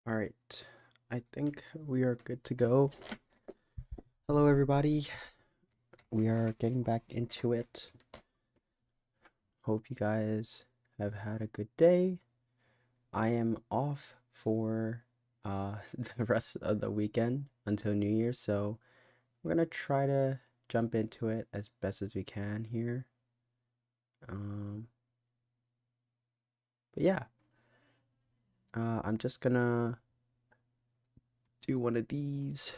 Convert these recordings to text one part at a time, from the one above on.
All right, I think we are good to go. Hello, everybody. We are getting back into it. Hope you guys have had a good day. I am off for the rest of the weekend until New Year, so we're gonna try to jump into it as best as we can here. Um, but yeah, I'm just gonna do one of these.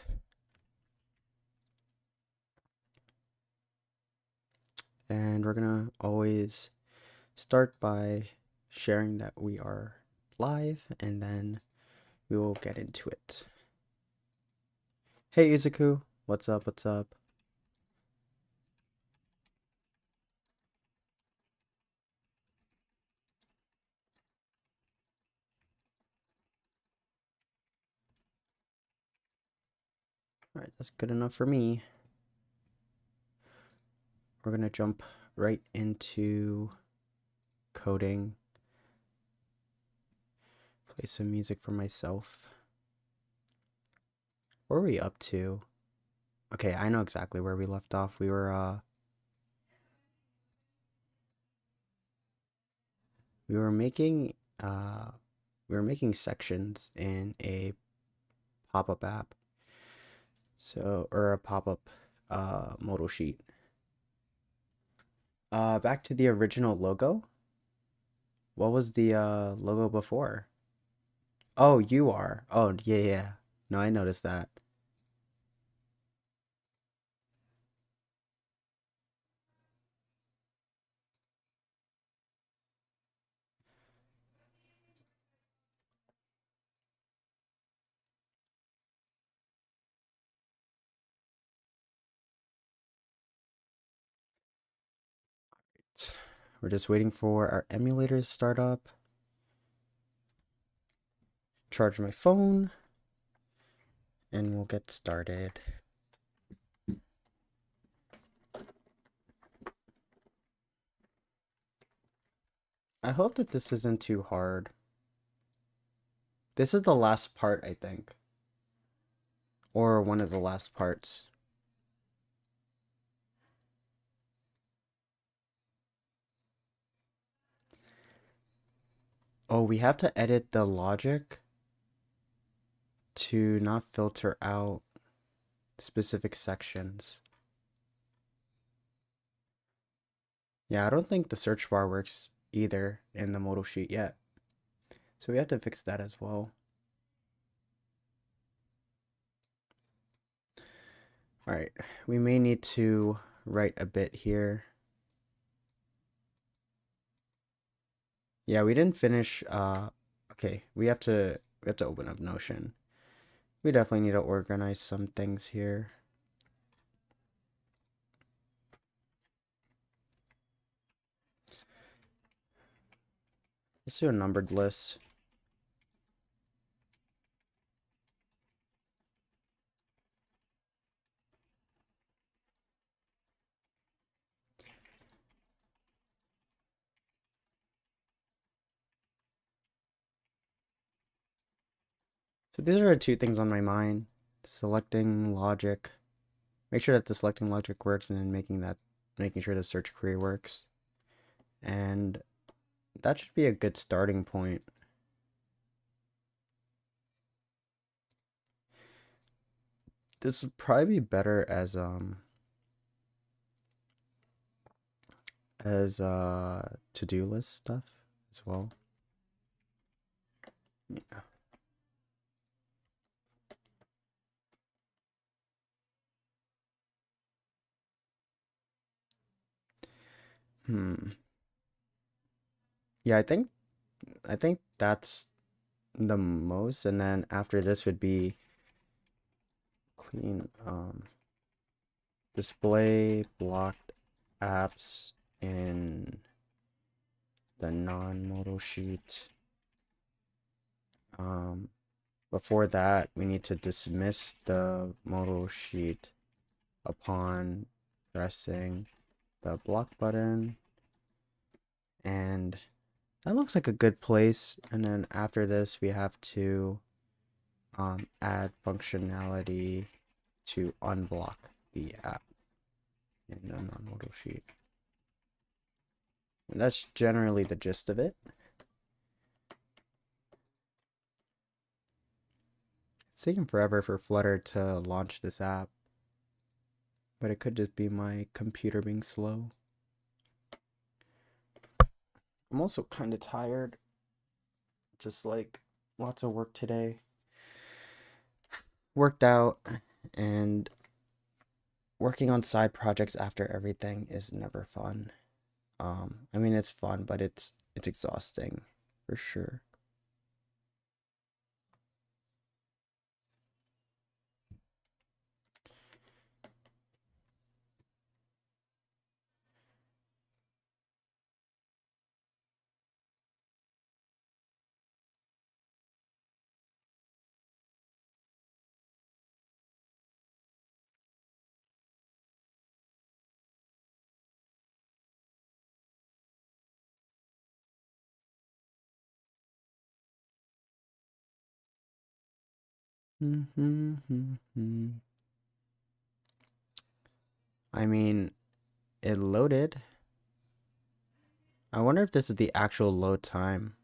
And we're gonna always start by sharing that we are live, and then we will get into it. Hey Izuku, what's up? What's up? All right, that's good enough for me. We're gonna jump right into coding. Play some music for myself. What are we up to? Okay, I know exactly where we left off. We were making uh we were making sections in a pop-up app. So, or a pop-up modal sheet. Back to the original logo. What was the logo before? Oh, you are. Oh, yeah, yeah. No, I noticed that. We're just waiting for our emulator to start up. Charge my phone, and we'll get started. I hope that this isn't too hard. This is the last part, I think. Or one of the last parts. Oh, we have to edit the logic to not filter out specific sections. Yeah, I don't think the search bar works either in the modal sheet yet. So we have to fix that as well. All right, we may need to write a bit here. Yeah, we didn't finish. Okay, we have to open up Notion. We definitely need to organize some things here. Let's do a numbered list. So these are the two things on my mind. Selecting logic. Make sure that the selecting logic works, and then making sure the search query works. And that should be a good starting point. This would probably be better as to-do list stuff as well. Yeah. Hmm. Yeah, I think that's the most, and then after this would be clean display blocked apps in the non-modal sheet. Before that, we need to dismiss the modal sheet upon pressing the block button, and that looks like a good place. And then after this, we have to add functionality to unblock the app in a non-modal sheet. And that's generally the gist of it. It's taking forever for Flutter to launch this app, but it could just be my computer being slow. I'm also kind of tired, just like lots of work today. Worked out, and working on side projects after everything is never fun. I mean it's fun, but it's exhausting for sure. I mean, it loaded. I wonder if this is the actual load time.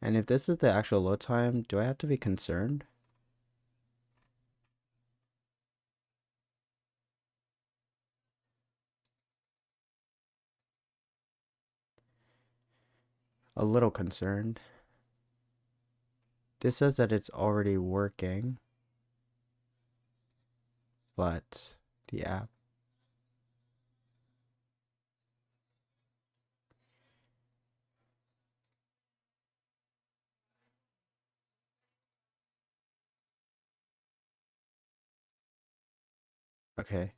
And if this is the actual load time, do I have to be concerned? A little concerned. This says that it's already working, but the app. Okay.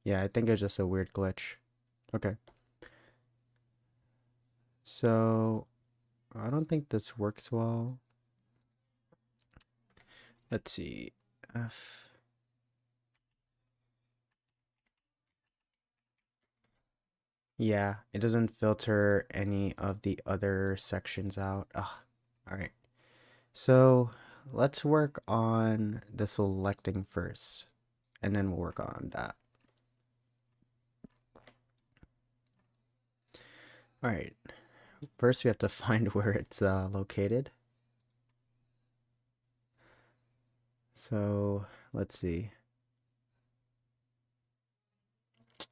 Yeah, I think it's just a weird glitch. Okay. So, I don't think this works well. Let's see. F. Yeah, it doesn't filter any of the other sections out. Ugh. All right. So, let's work on the selecting first, and then we'll work on that. All right. First, we have to find where it's located. So, let's see.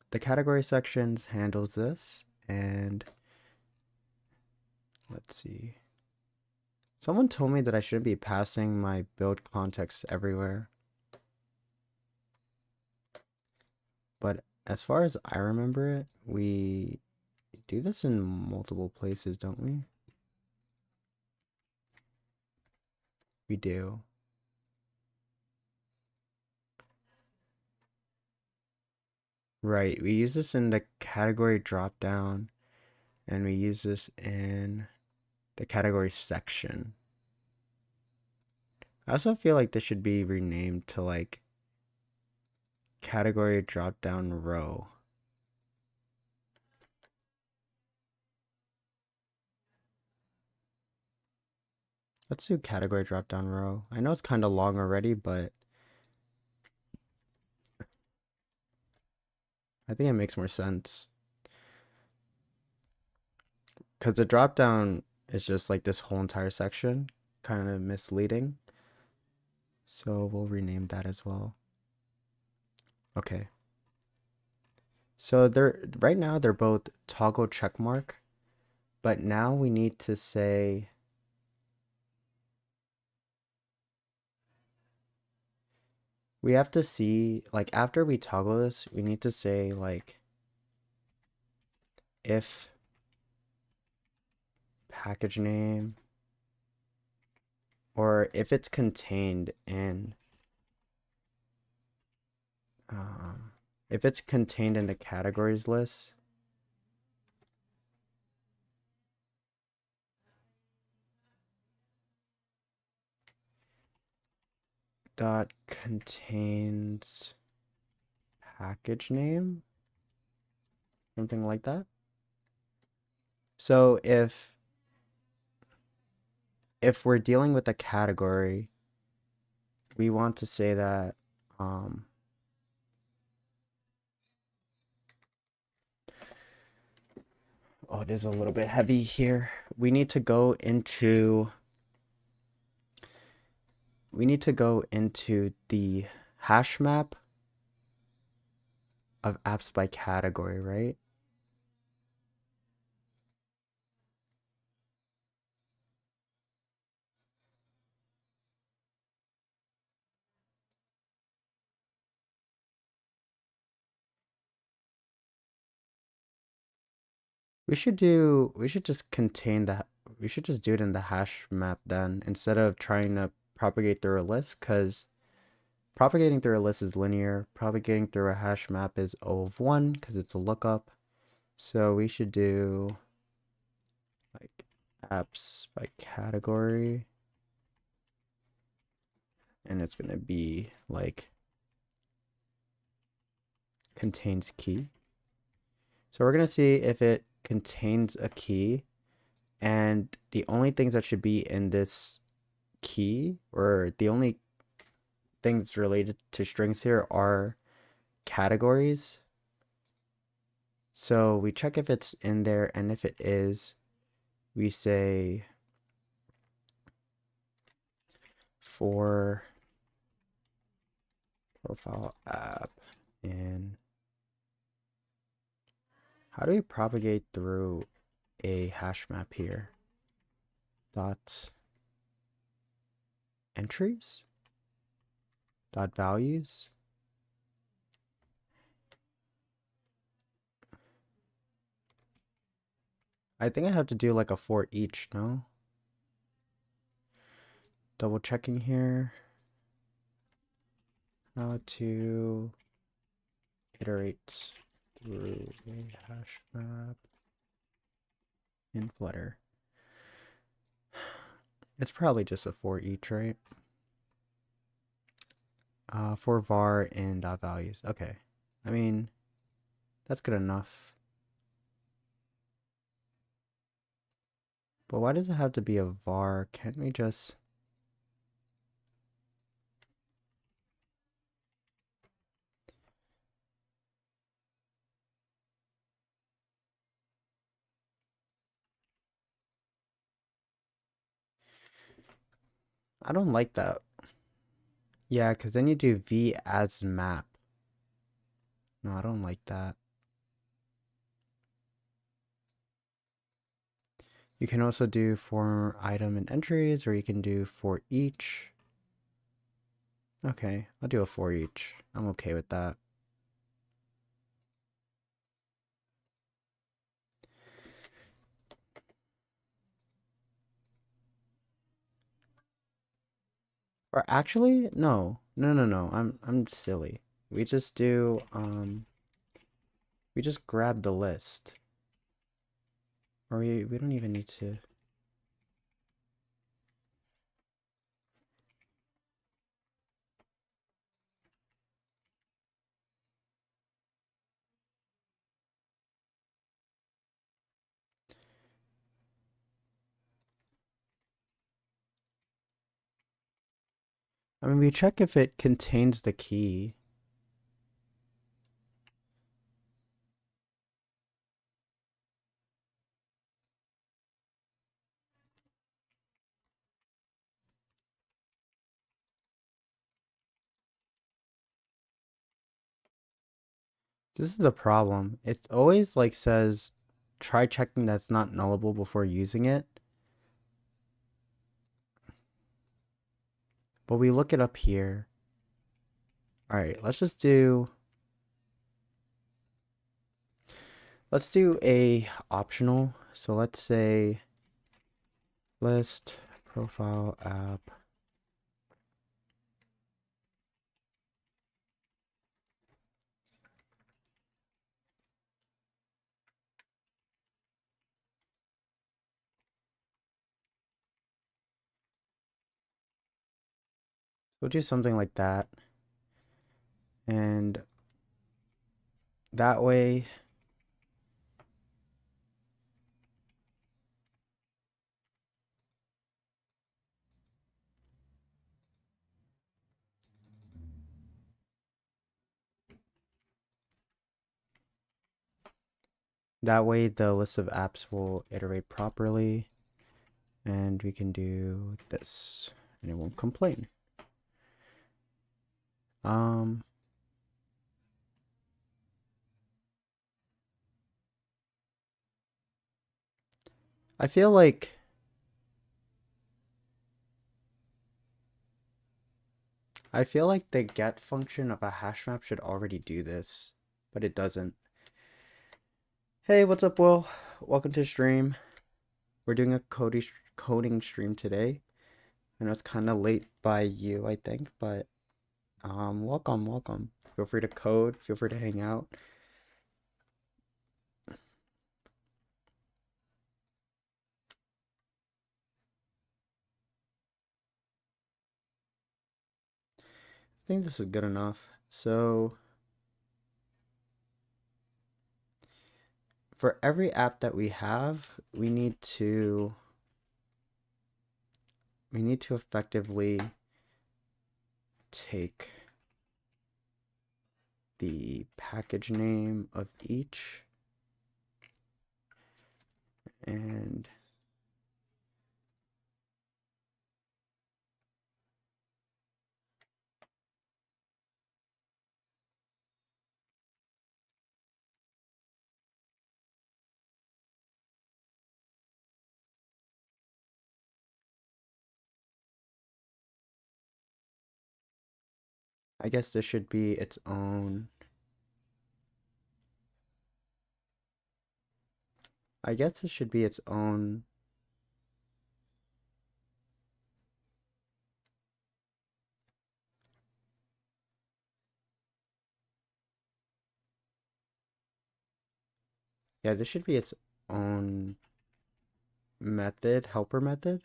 The category sections handles this, and let's see. Someone told me that I shouldn't be passing my build context everywhere. But as far as I remember it, we do this in multiple places, don't we? We do. Right, we use this in the category dropdown, and we use this in the category section. I also feel like this should be renamed to like category dropdown row. Let's do category dropdown row. I know it's kind of long already, but I think it makes more sense. Because the dropdown is just like this whole entire section, kind of misleading. So we'll rename that as well. Okay. So they're right now they're both toggle checkmark, but now we need to say we have to see like after we toggle this, we need to say like if package name or if it's contained in um, if it's contained in the categories list. Dot contains package name, something like that. So if if we're dealing with a category, we want to say that oh, it is a little bit heavy here. We need to go into the hash map of apps by category, right? We should just contain the we should just do it in the hash map then instead of trying to propagate through a list, because propagating through a list is linear. Propagating through a hash map is O of 1 because it's a lookup. So we should do like apps by category, and it's going to be like contains key. So we're going to see if it contains a key, and the only things that should be in this key, or the only things related to strings here, are categories. So we check if it's in there, and if it is, we say for profile app. And how do we propagate through a hash map here? Dot entries? Dot values? I think I have to do like a for each, no? Double checking here. How to iterate through a hash map in Flutter. It's probably just a for each, right? For var and dot values. Okay. I mean, that's good enough. But why does it have to be a var? Can't we just... I don't like that. Yeah, because then you do v as map. No, I don't like that. You can also do for item and entries, or you can do for each. Okay, I'll do a for each. I'm okay with that. Or actually, no. No. I'm silly. We just do we just grab the list. Or we don't even need to. I mean, we check if it contains the key. This is the problem. It always like says try checking that's not nullable before using it. But we look it up here. All right, let's do a optional. So let's say list profile app. We'll do something like that. And that way That way the list of apps will iterate properly and we can do this and it won't complain. Um, I feel like the get function of a hash map should already do this, but it doesn't. Hey, what's up, Will? Welcome to stream. We're doing a coding stream today. I know it's kind of late by you, I think, but welcome. Feel free to code, feel free to hang out. I think this is good enough. So, for every app that we have, we need to effectively take the package name of each and I guess this should be its own. I guess this should be its own. Yeah, this should be its own method, helper method.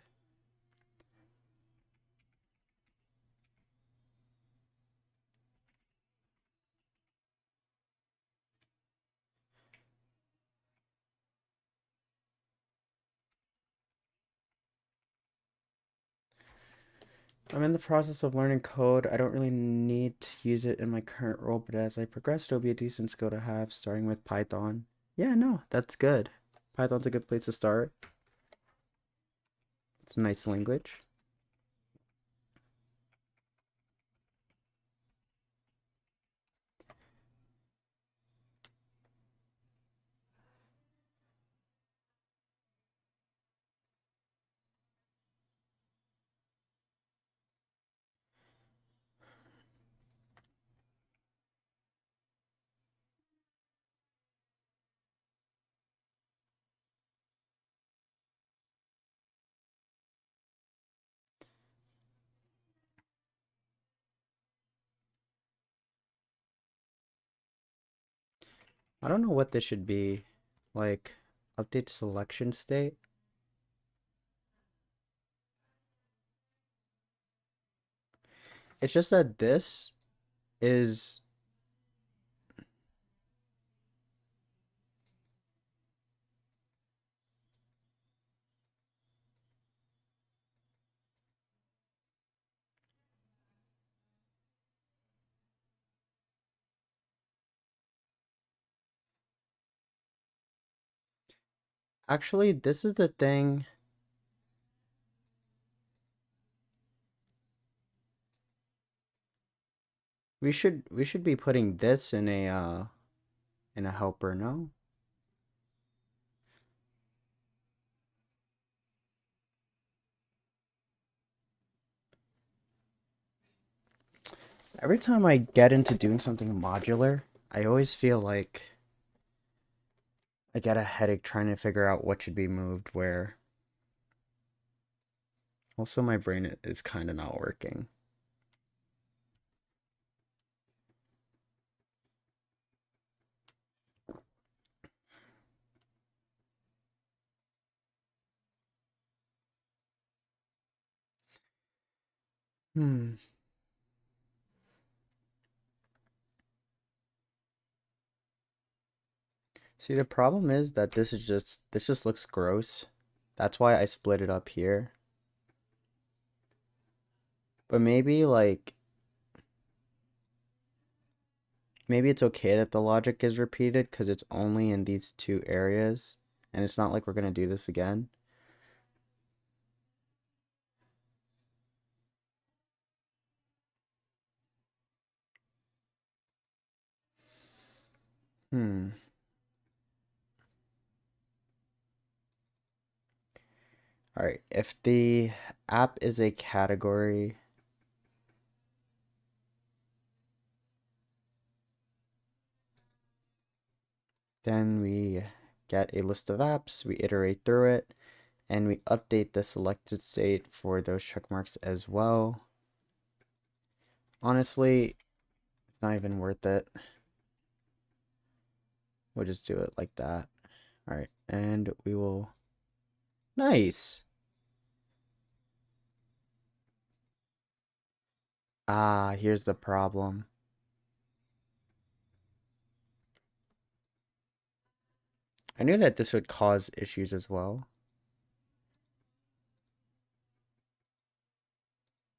I'm in the process of learning code. I don't really need to use it in my current role, but as I progress, it'll be a decent skill to have, starting with Python. Yeah, no, that's good. Python's a good place to start. It's a nice language. I don't know what this should be. Like, update selection state. It's just that this is actually, this is the thing. We should be putting this in a helper, no? Every time I get into doing something modular, I always feel like I get a headache trying to figure out what should be moved where. Also, my brain is kind of not working. Hmm. See, the problem is that this just looks gross. That's why I split it up here. But maybe like maybe it's okay that the logic is repeated because it's only in these two areas, and it's not like we're going to do this again. Hmm. All right, if the app is a category, then we get a list of apps, we iterate through it, and we update the selected state for those check marks as well. Honestly, it's not even worth it. We'll just do it like that. All right, and we will. Nice. Ah, here's the problem. I knew that this would cause issues as well.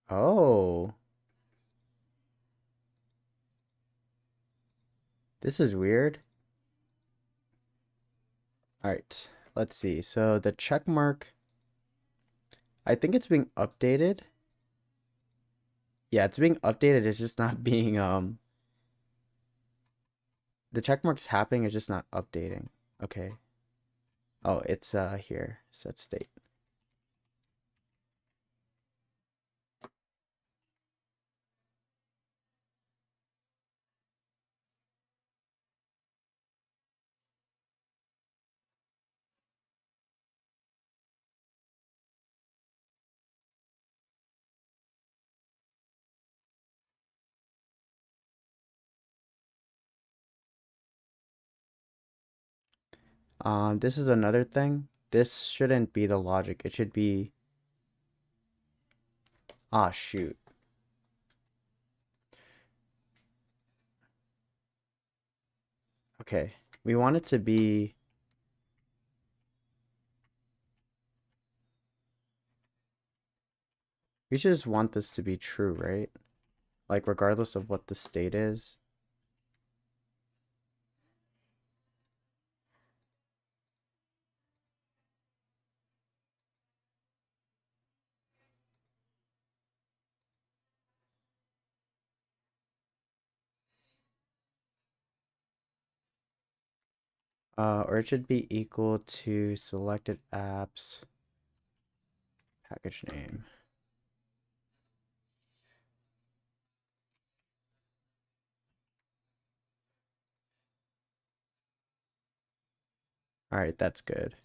Oh, this is weird. All right, let's see. So the check mark, I think it's being updated. Yeah, it's being updated. It's just not being the check mark's happening. It's just not updating. Okay. Oh, it's here. Set state. This is another thing. This shouldn't be the logic. It should be, ah, shoot. Okay. We want it to be, we should just want this to be true, right? Like regardless of what the state is. Or it should be equal to selected apps package name. All right, that's good.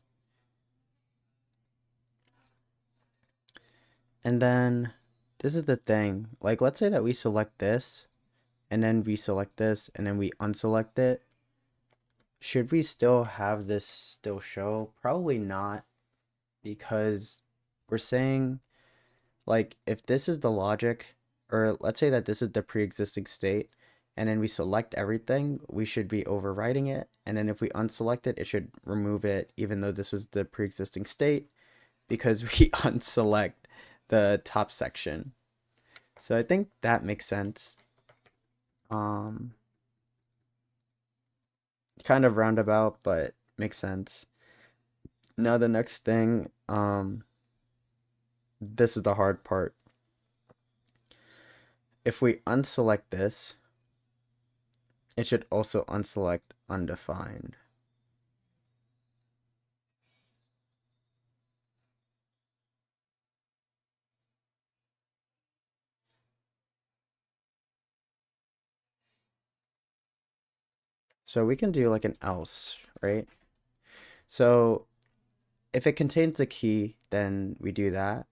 And then this is the thing. Like, let's say that we select this, and then we select this, and then we unselect it. Should we still have this still show? Probably not, because we're saying, like, if this is the logic, or let's say that this is the pre-existing state, and then we select everything, we should be overwriting it. And then if we unselect it, it should remove it, even though this was the pre-existing state, because we unselect the top section. So I think that makes sense. Um, Kind of roundabout, but makes sense. Now the next thing, this is the hard part. If we unselect this, it should also unselect undefined. So we can do like an else, right? So if it contains a key, then we do that.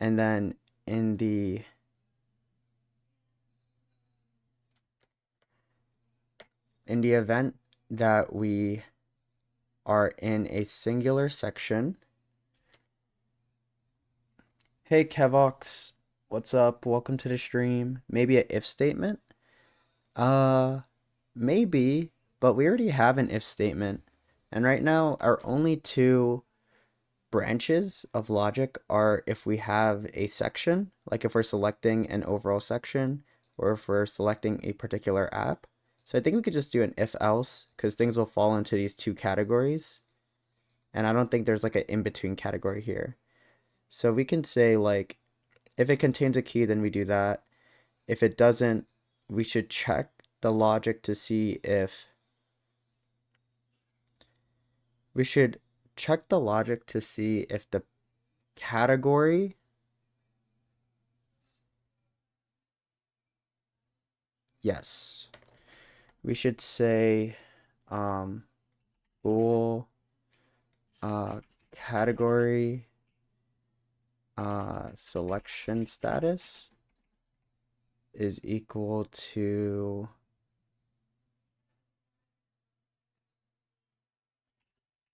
And then in the event that we are in a singular section. Hey Kevox, what's up? Welcome to the stream. Maybe a if statement? Uh, maybe, but we already have an if statement. And right now, our only two branches of logic are if we have a section, like if we're selecting an overall section, or if we're selecting a particular app. So I think we could just do an if else because things will fall into these two categories. And I don't think there's like an in-between category here. So we can say like, if it contains a key, then we do that. If it doesn't, we should check the logic to see if we should check the logic to see if the category, yes, we should say bool category selection status is equal to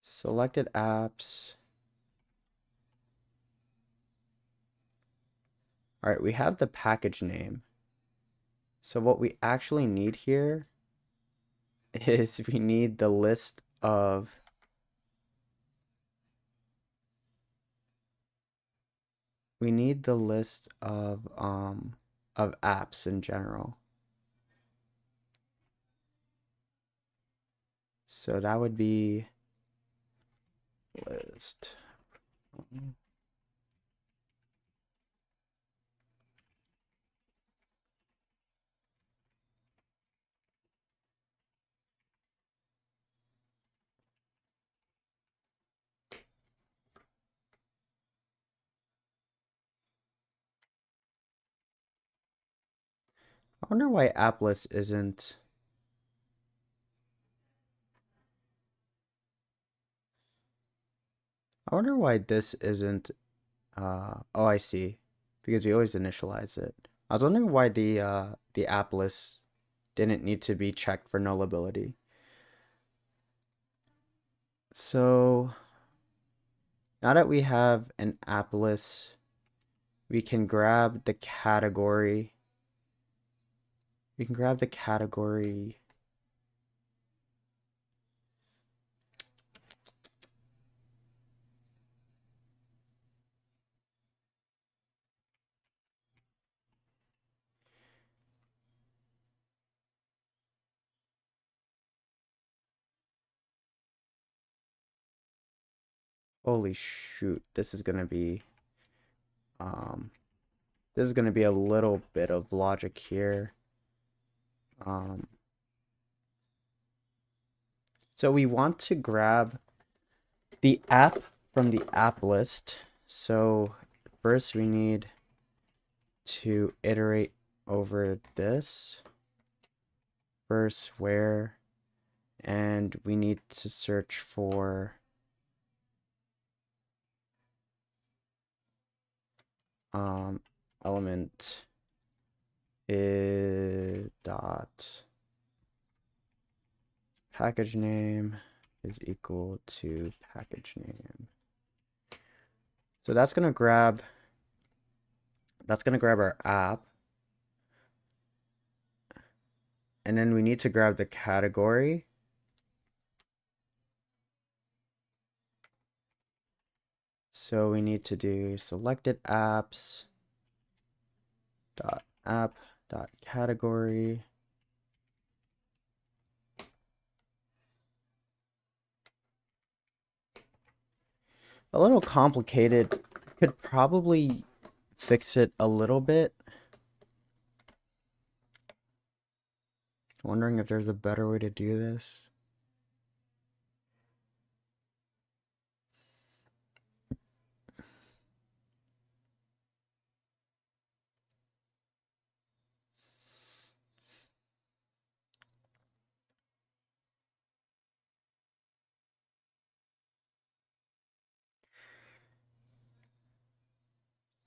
selected apps. All right, we have the package name. So what we actually need here is we need the list of apps in general. So that would be list. I wonder why app list isn't. I wonder why this isn't. Oh, I see. Because we always initialize it. I was wondering why the app list didn't need to be checked for nullability. So now that we have an app list, we can grab the category. We can grab the category. Holy shoot, this is gonna be a little bit of logic here. So we want to grab the app from the app list. So first we need to iterate over this first where, and we need to search for element dot package name is equal to package name. So that's gonna grab our app, and then we need to grab the category. So we need to do selected apps dot app dot category. A little complicated. Could probably fix it a little bit. Wondering if there's a better way to do this.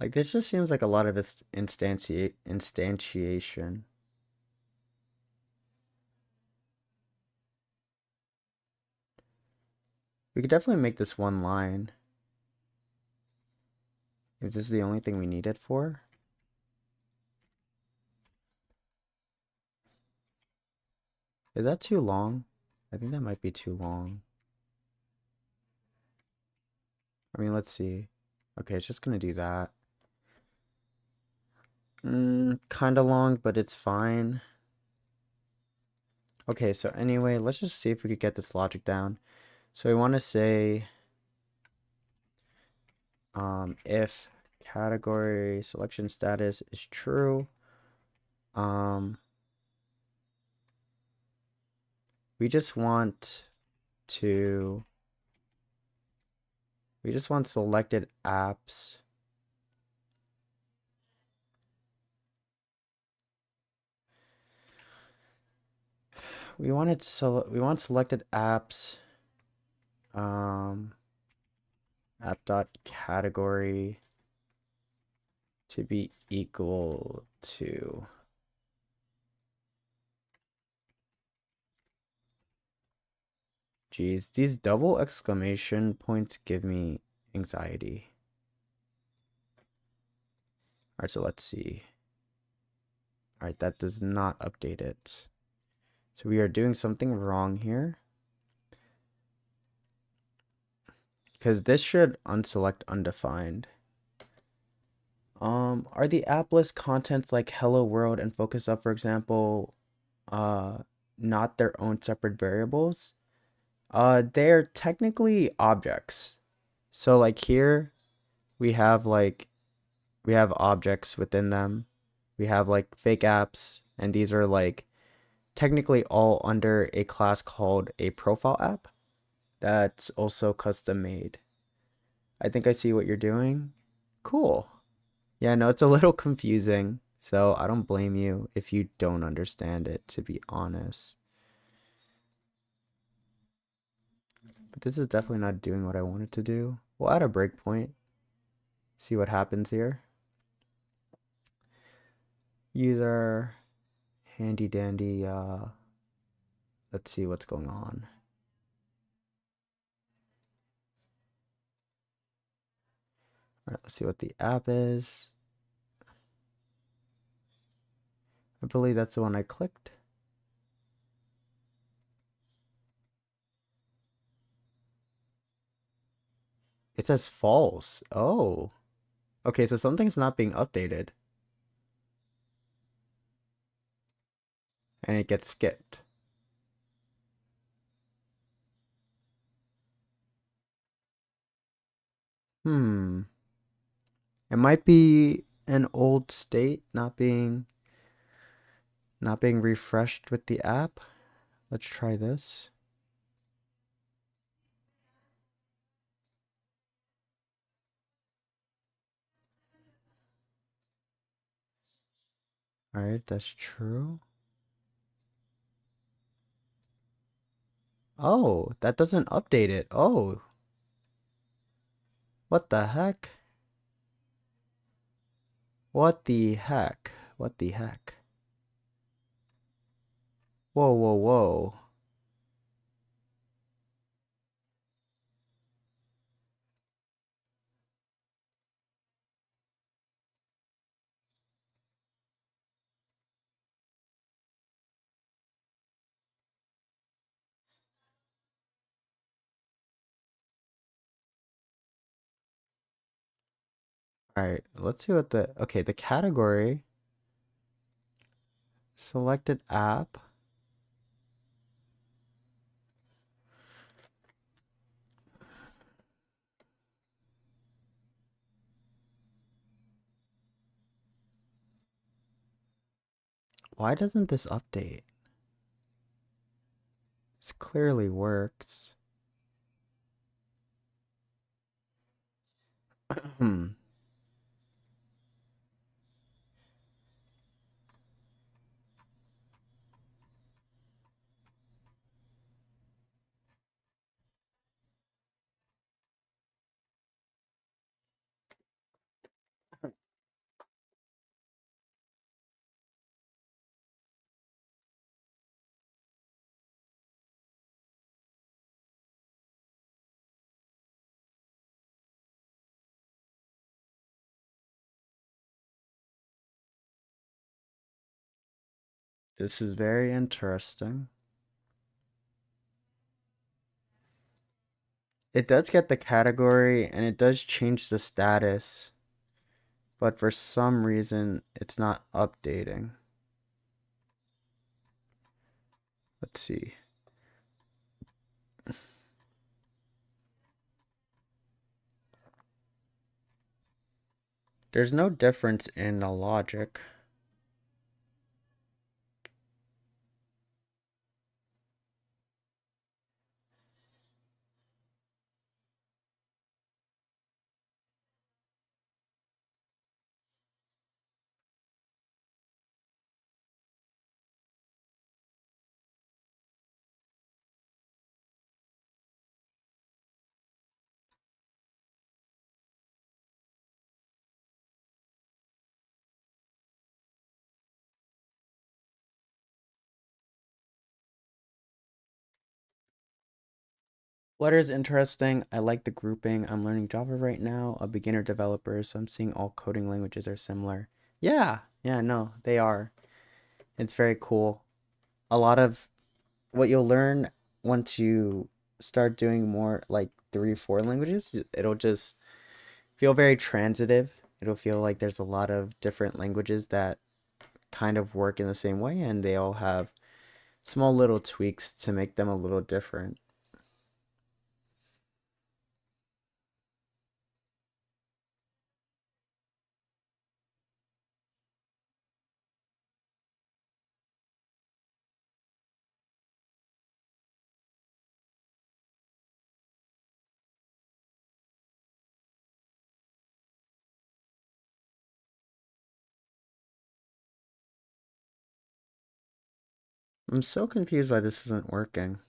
Like this just seems like a lot of instantiation. We could definitely make this one line. If this is the only thing we need it for. Is that too long? I think that might be too long. I mean, let's see. Okay, it's just gonna do that. Kind of long, but it's fine. Okay, so anyway, let's just see if we could get this logic down. So we want to say if category selection status is true, um, we just want to selected apps. We want selected apps app dot category to be equal to, geez, these double exclamation points give me anxiety. All right, so let's see. All right, that does not update it. So we are doing something wrong here, because this should unselect undefined. Are the app list contents like hello world and focus up, for example, not their own separate variables? They're technically objects. So like here we have objects within them. We have like fake apps, and these are like technically all under a class called a profile app that's also custom made. I think I see what you're doing. Cool. Yeah, no, it's a little confusing, so I don't blame you if you don't understand it, to be honest. But this is definitely not doing what I wanted to do. We'll add a breakpoint, see what happens here. User handy dandy, let's see what's going on. All right, let's see what the app is. I believe that's the one I clicked. It says false. Oh. Okay, so something's not being updated. And it gets skipped. Hmm. It might be an old state not being refreshed with the app. Let's try this. All right, that's true. Oh, that doesn't update it. Oh. What the heck? What the heck? What the heck? Whoa, whoa, whoa. All right, let's see what okay, the category selected app. Why doesn't this update? This clearly works. Hmm. This is very interesting. It does get the category and it does change the status, but for some reason it's not updating. Let's see. There's no difference in the logic. Flutter is interesting. I like the grouping. I'm learning Java right now, a beginner developer, so I'm seeing all coding languages are similar. Yeah, no, they are. It's very cool. A lot of what you'll learn once you start doing more like 3, 4 languages, it'll just feel very transitive. It'll feel like there's a lot of different languages that kind of work in the same way, and they all have small little tweaks to make them a little different. I'm so confused why this isn't working.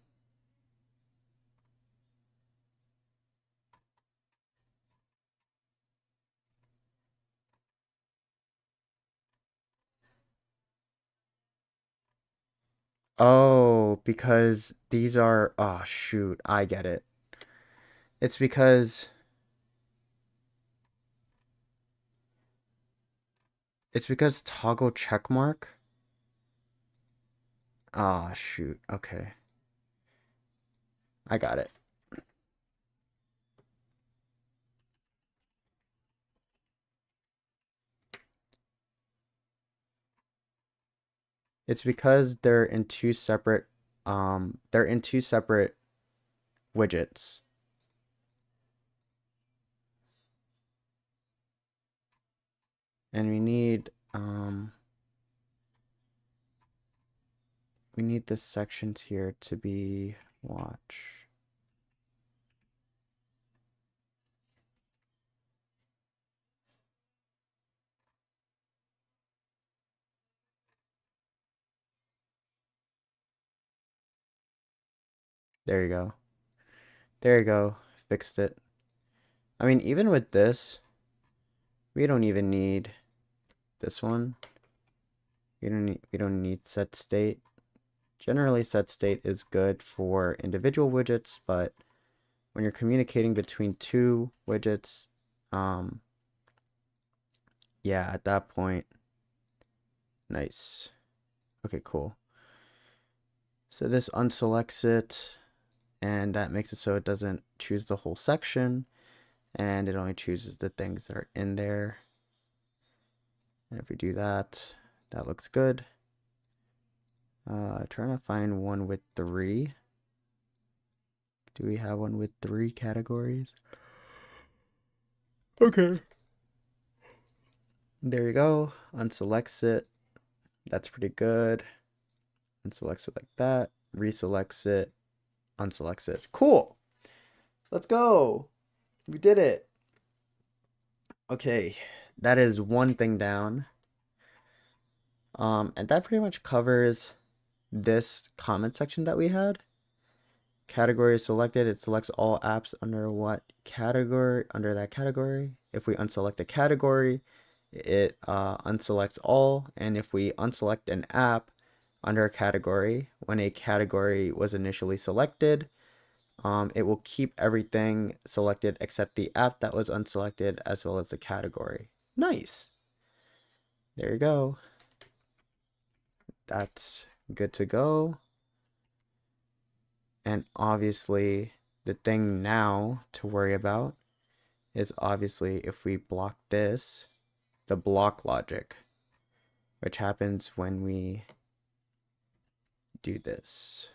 Oh, because these are, oh shoot, I get it. It's because toggle checkmark. Ah, shoot. Okay. I got it. It's because they're in two separate widgets. And we need the sections here to be watch. There you go. There you go. Fixed it. I mean, even with this, we don't even need this one. We don't need set state. Generally, set state is good for individual widgets, but when you're communicating between two widgets, yeah, at that point, nice. Okay, cool. So this unselects it, and that makes it so it doesn't choose the whole section, and it only chooses the things that are in there. And if we do that, that looks good. Trying to find one with 3. Do we have one with 3 categories? Okay. There you go. Unselects it. That's pretty good. Unselects it like that. Reselects it. Unselects it. Cool. Let's go. We did it. Okay. That is one thing down. And that pretty much covers this comment section that we had. Category is selected. It selects all apps under what category, under that category. If we unselect a category, it unselects all. And if we unselect an app under a category, when a category was initially selected, it will keep everything selected except the app that was unselected as well as the category. Nice. There you go. That's good to go. And obviously, the thing now to worry about is obviously if we block this, the block logic, which happens when we do this.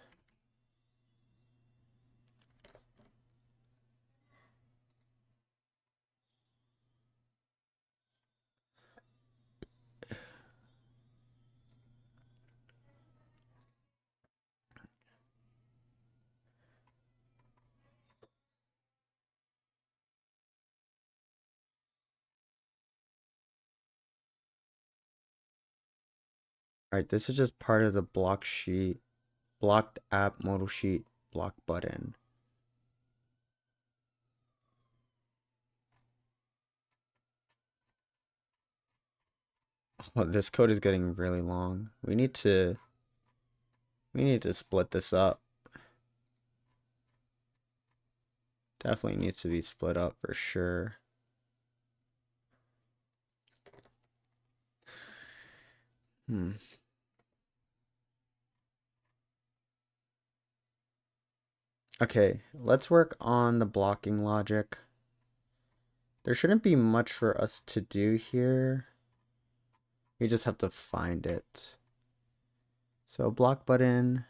All right, this is just part of the blocked app modal sheet block button. Oh, this code is getting really long. We need to split this up. Definitely needs to be split up for sure. Okay, let's work on the blocking logic. There shouldn't be much for us to do here. We just have to find it. So block button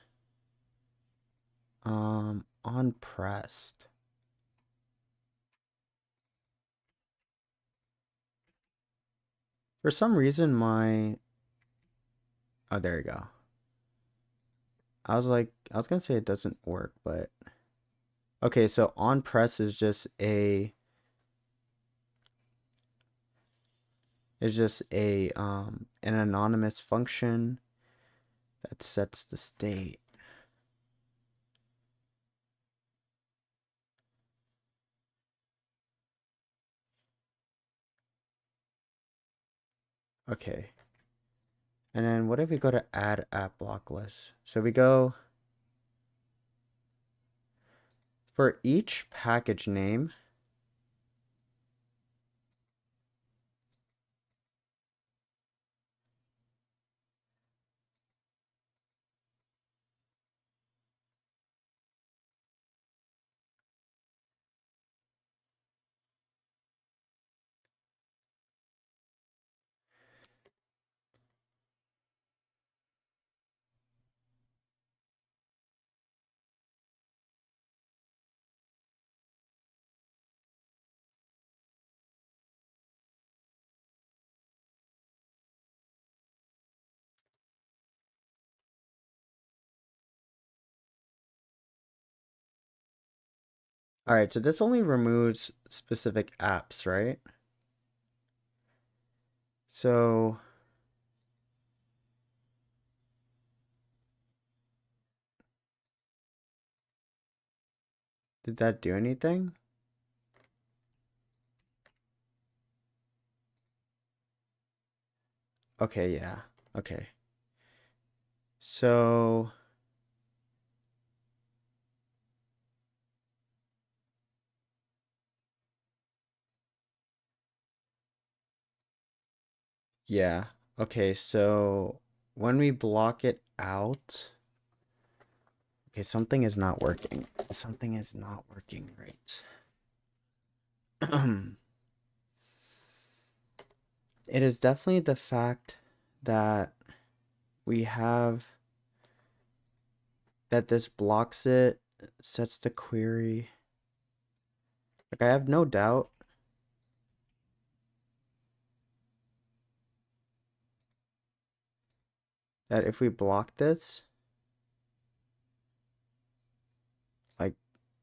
on pressed. For some reason oh, there you go. I was gonna say it doesn't work, but okay, so on press is just an anonymous function that sets the state. Okay. And then what if we go to add app block list? So we go for each package name. All right, so this only removes specific apps, right? So did that do anything? Okay, yeah. Okay. So yeah. Okay, so when we block it out, okay, something is not working. Something is not working right. It is definitely the fact that we have that this blocks it, sets the query. Like I have no doubt that if we block this, like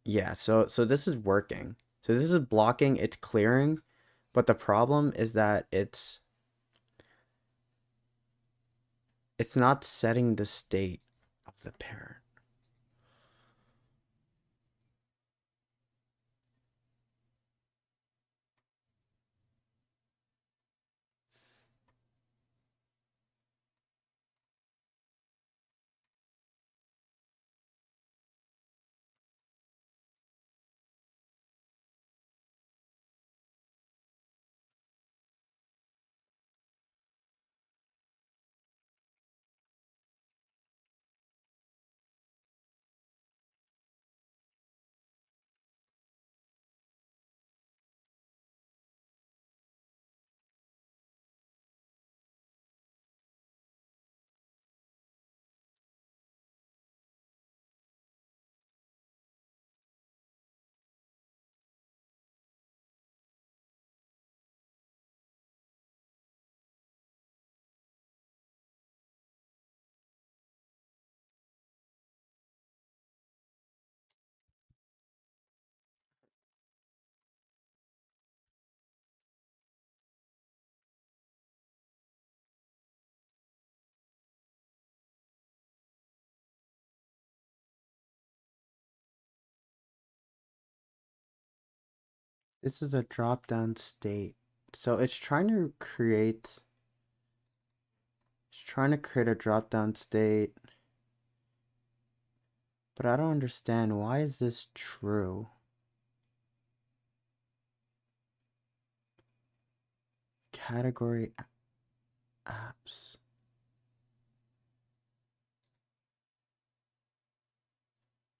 yeah, so this is working. So this is blocking, it's clearing, but the problem is that it's not setting the state of the parent. This is a drop-down state. So it's trying to create a drop-down state, but I don't understand, why is this true? Category apps.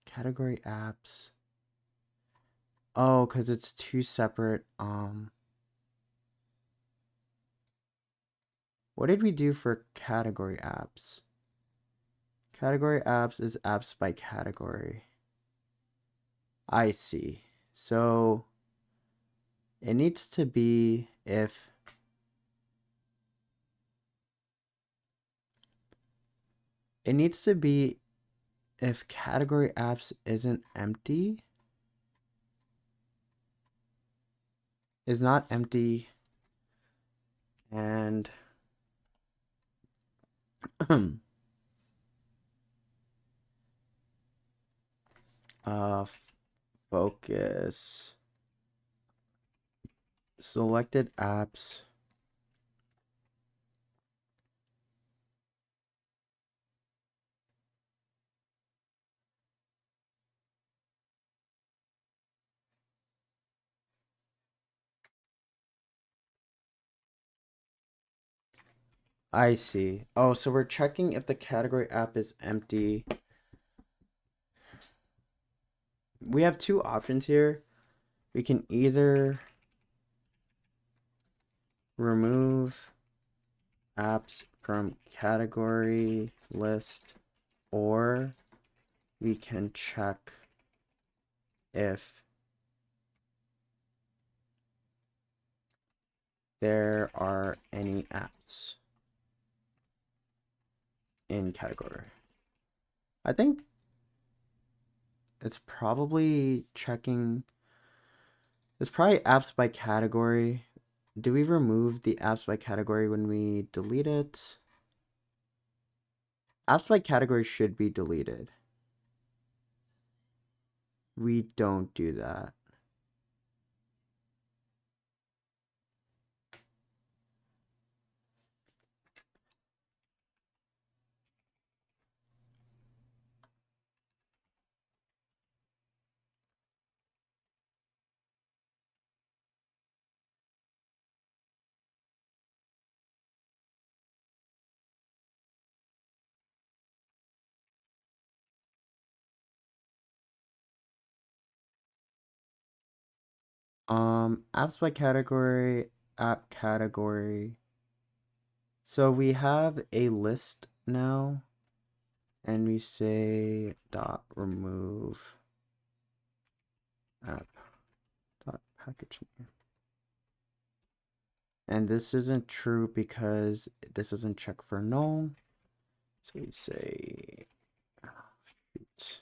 Category apps. Oh, because it's two separate, what did we do for category apps? Category apps is apps by category. I see. So it needs to be if category apps isn't empty, is not empty, and uh focus selected apps I see. Oh, so we're checking if the category app is empty. We have two options here. We can either remove apps from category list, or we can check if there are any apps in category. I think it's probably checking. It's probably apps by category. Do we remove the apps by category when we delete it? Apps by category should be deleted. We don't do that. Apps by category, app category. So we have a list now, and we say dot remove app dot package name. And this isn't true because this doesn't check for null. So we say, shoot.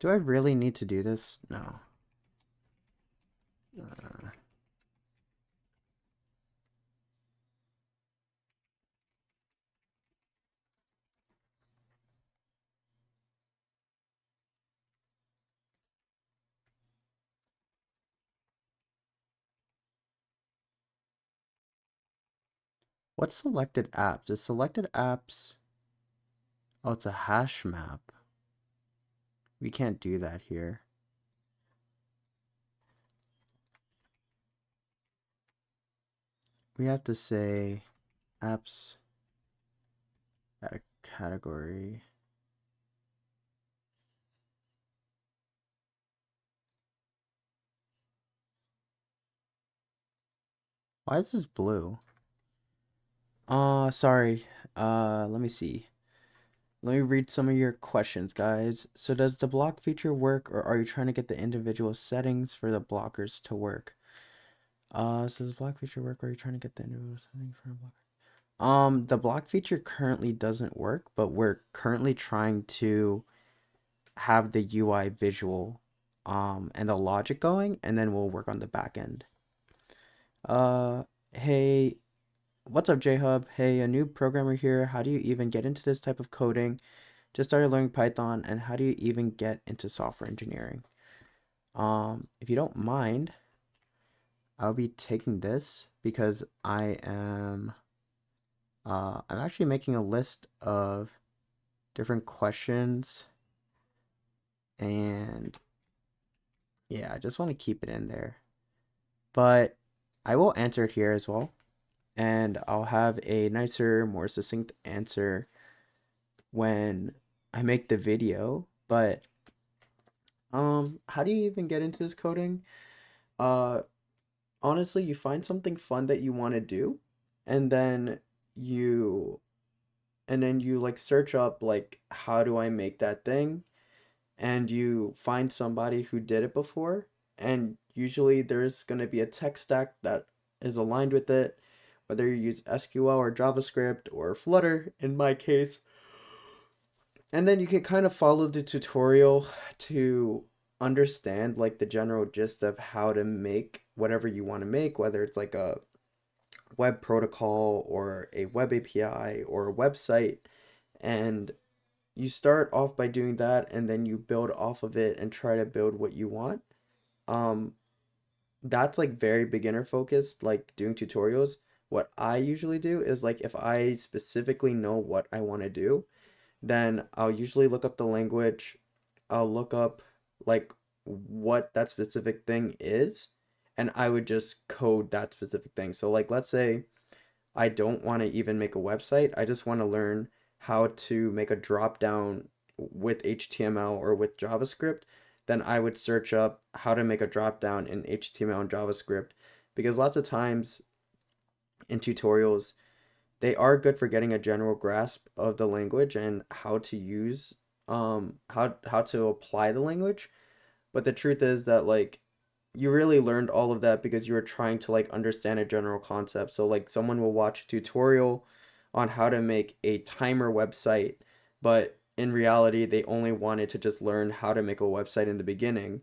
Do I really need to do this? No. What's selected apps? Is selected apps... Oh, it's a hash map. We can't do that here. We have to say apps at a category. Why is this blue? Sorry. Let me see. Let me read some of your questions, guys. So does the block feature work, or are you trying to get the individual settings for the blockers to work? So does block feature work, or are you trying to get the individual settings for a blocker? The block feature currently doesn't work, but we're currently trying to have the UI visual, and the logic going, and then we'll work on the back end. Hey, what's up, J-Hub? Hey, a new programmer here. How do you even get into this type of coding? just started learning Python, and how do you even get into software engineering? If you don't mind, I'll be taking this because I'm actually making a list of different questions, and yeah, I just want to keep it in there. But I will answer it here as well, and I'll have a nicer, more succinct answer when I make the video. But how do you even get into this coding? Uh, Honestly, you find something fun that you want to do, and then you you like search up like how do I make that thing, and you find somebody who did it before, and usually there's going to be a tech stack that is aligned with it, whether you use SQL or JavaScript or Flutter in my case. And then you can kind of follow the tutorial to understand like the general gist of how to make whatever you want to make, whether it's like a web protocol or a web API or a website. And you start off by doing that, and then you build off of it and try to build what you want. Um, that's like very beginner focused, like doing tutorials. What I usually do is like if I specifically know what I want to do, then I'll usually look up the language. I'll look up like what that specific thing is, and I would just code that specific thing. So like let's say I don't want to even make a website. I just want to learn how to make a drop down with HTML or with JavaScript. Then I would search up how to make a drop down in HTML and JavaScript, because lots of times in tutorials, they are good for getting a general grasp of the language and how to use how to apply the language. But the truth is that like you really learned all of that because you were trying to like understand a general concept. So like someone will watch a tutorial on how to make a timer website, but in reality they only wanted to just learn how to make a website in the beginning.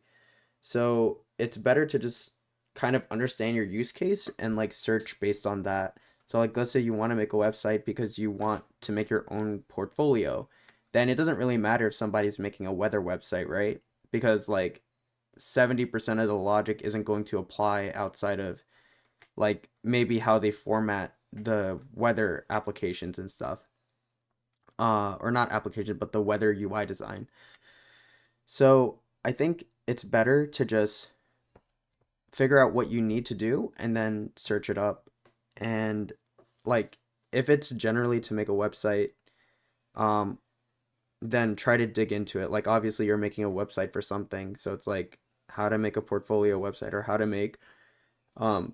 So it's better to just kind of understand your use case and like search based on that. So like let's say you want to make a website because you want to make your own portfolio, then it doesn't really matter if somebody's making a weather website, right? Because like 70% of the logic isn't going to apply outside of like maybe how they format the weather applications and stuff. Or not application, but the weather UI design. So I think it's better to just figure out what you need to do and then search it up. And like if it's generally to make a website, um, then try to dig into it. Like obviously you're making a website for something, so it's like how to make a portfolio website or um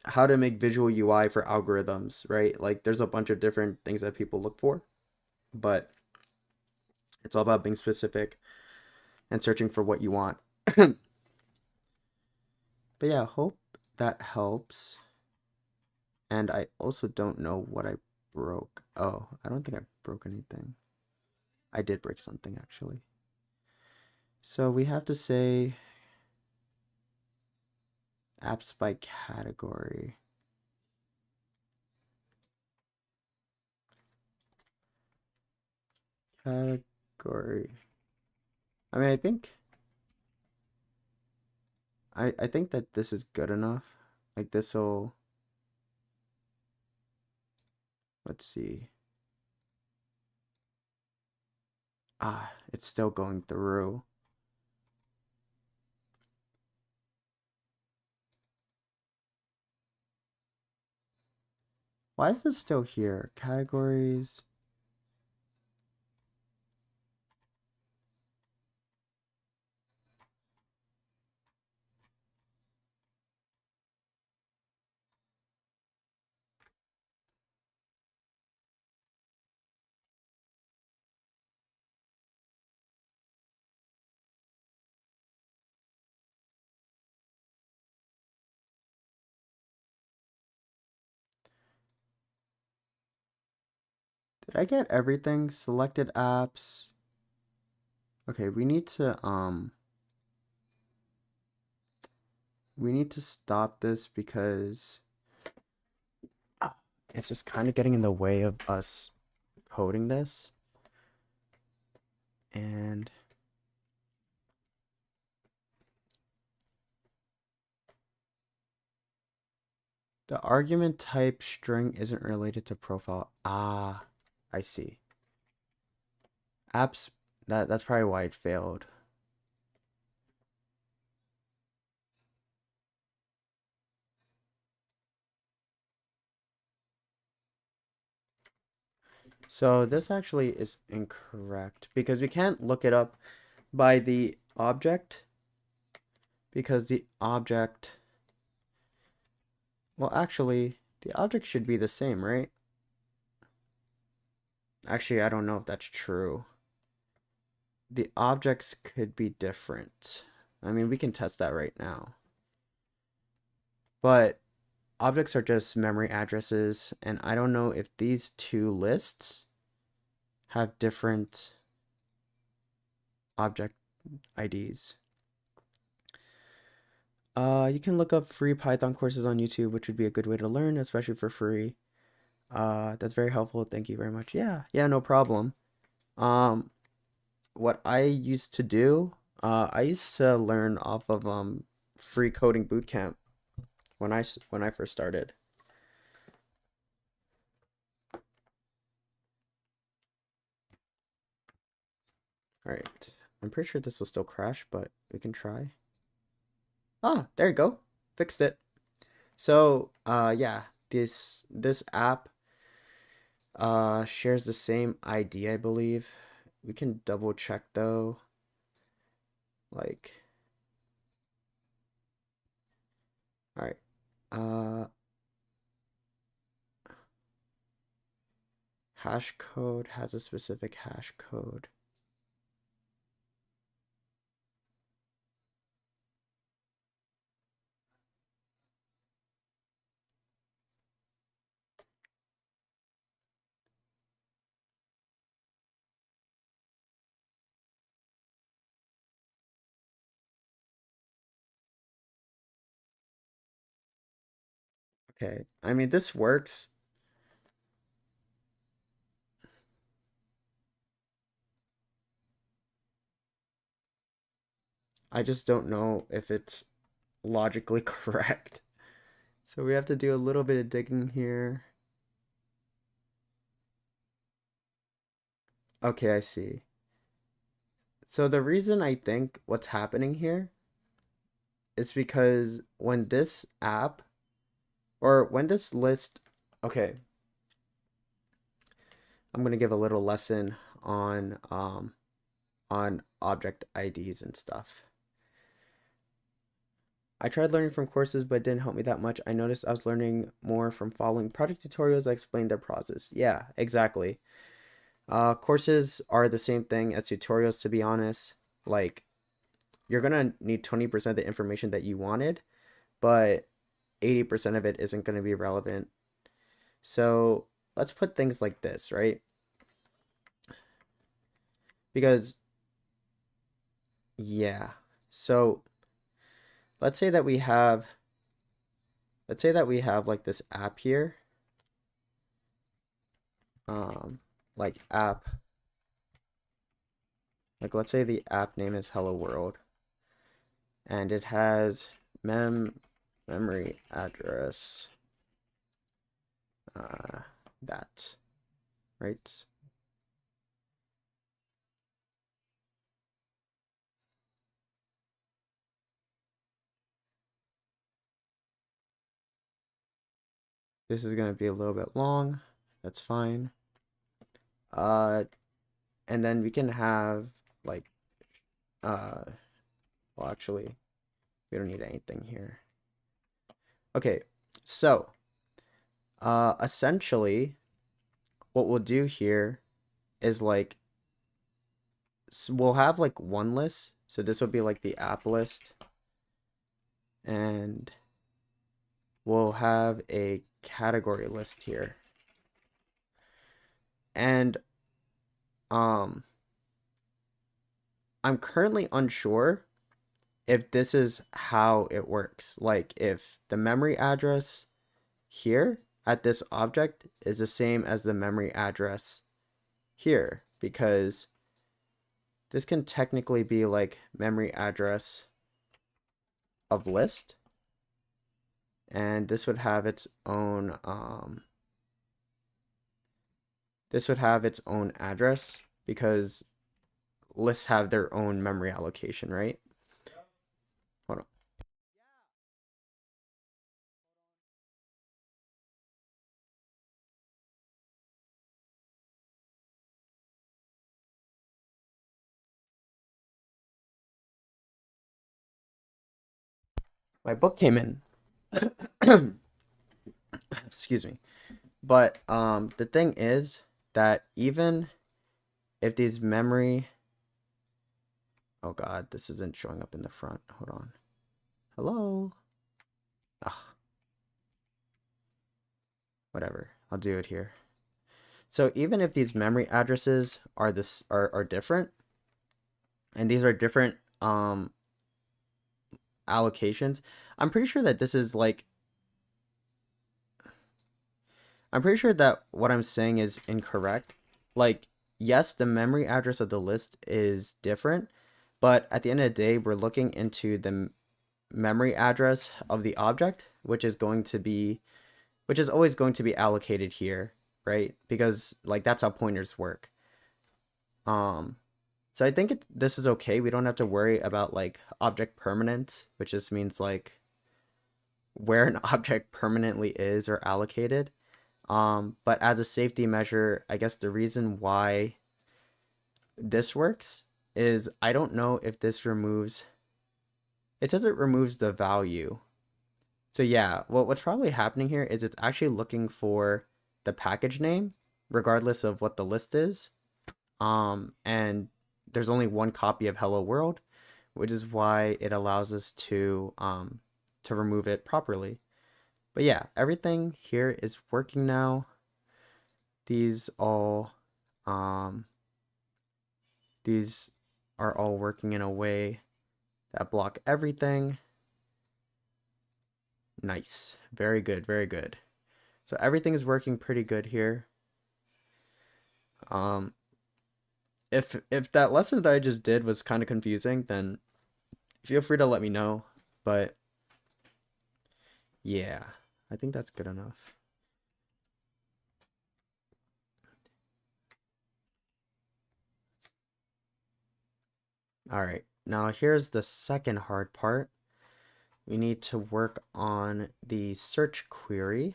how to make visual UI for algorithms, right? Like there's a bunch of different things that people look for, but it's all about being specific and searching for what you want. But yeah, hope that helps. And I also don't know what I broke. Oh, I don't think I broke anything. I did break something actually. So we have to say apps by category. Category. I mean, I think that this is good enough. Like this'll, let's see. Ah, it's still going through. Why is this still here? Categories. Did I get everything? Selected apps. Okay, we need to stop this because it's just kind of getting in the way of us coding this. And the argument type string isn't related to profile. Ah, I see. Apps, that's probably why it failed. So this actually is incorrect because we can't look it up by the object because the object, well, actually, the object should be the same, right? Actually, I don't know if that's true. The objects could be different. I mean, we can test that right now. But objects are just memory addresses, and I don't know if these two lists have different object IDs. You can look up free Python courses on YouTube, which would be a good way to learn, especially for free. That's very helpful. Thank you very much. Yeah, no problem. What I used to do, I used to learn off of free coding bootcamp when I first started. All right, I'm pretty sure this will still crash, but we can try. Ah, there you go, fixed it. So, yeah, this app shares the same ID, I believe. We can double check though. Like, all right. Hash code has a specific hash code. Okay, I mean, this works. I just don't know if it's logically correct. So we have to do a little bit of digging here. Okay, I see. So the reason I think what's happening here is because when this app or when this list, okay, I'm gonna give a little lesson on object IDs and stuff. I tried learning from courses, but it didn't help me that much. I noticed I was learning more from following project tutorials that explain their process. Yeah, exactly. Courses are the same thing as tutorials, to be honest. Like, you're gonna need 20% of the information that you wanted, but 80% of it isn't gonna be relevant. So let's put things like this, right? Because, yeah. So let's say that we have, like this app here. Like app, like let's say the app name is Hello World, and it has memory address that, right? This is going to be a little bit long. That's fine. And then we can have like, well, actually, we don't need anything here. Okay, so, essentially, what we'll do here is like, we'll have like one list. So this would be like the app list. And we'll have a category list here. And I'm currently unsure if this is how it works. Like if the memory address here at this object is the same as the memory address here, because this can technically be like memory address of list, and this would have its own address because lists have their own memory allocation, right? Hold on. My book came in. Excuse me. But the thing is that even if these memory, oh god, this isn't showing up in the front. Hold on. Hello? Ugh. Whatever. I'll do it here. So even if these memory addresses are different, and these are different allocations, I'm pretty sure that this is like I'm pretty sure that what I'm saying is incorrect. Like, yes, the memory address of the list is different, but at the end of the day, we're looking into the memory address of the object, which is always going to be allocated here, right? Because like that's how pointers work. Um, so I think this is okay. We don't have to worry about like object permanence, which just means like where an object permanently is or allocated. But as a safety measure, I guess the reason why this works is I don't know if this removes, it says it removes the value. So yeah, what's probably happening here is it's actually looking for the package name, regardless of what the list is. And there's only one copy of Hello World, which is why it allows us to remove it properly. But yeah, everything here is working now. These all um these are all working in a way that block everything. Nice. Very good, very good. So everything is working pretty good here. Um if that lesson that I just did was kind of confusing, then feel free to let me know. But yeah, I think that's good enough. All right, now here's the second hard part. We need to work on the search query.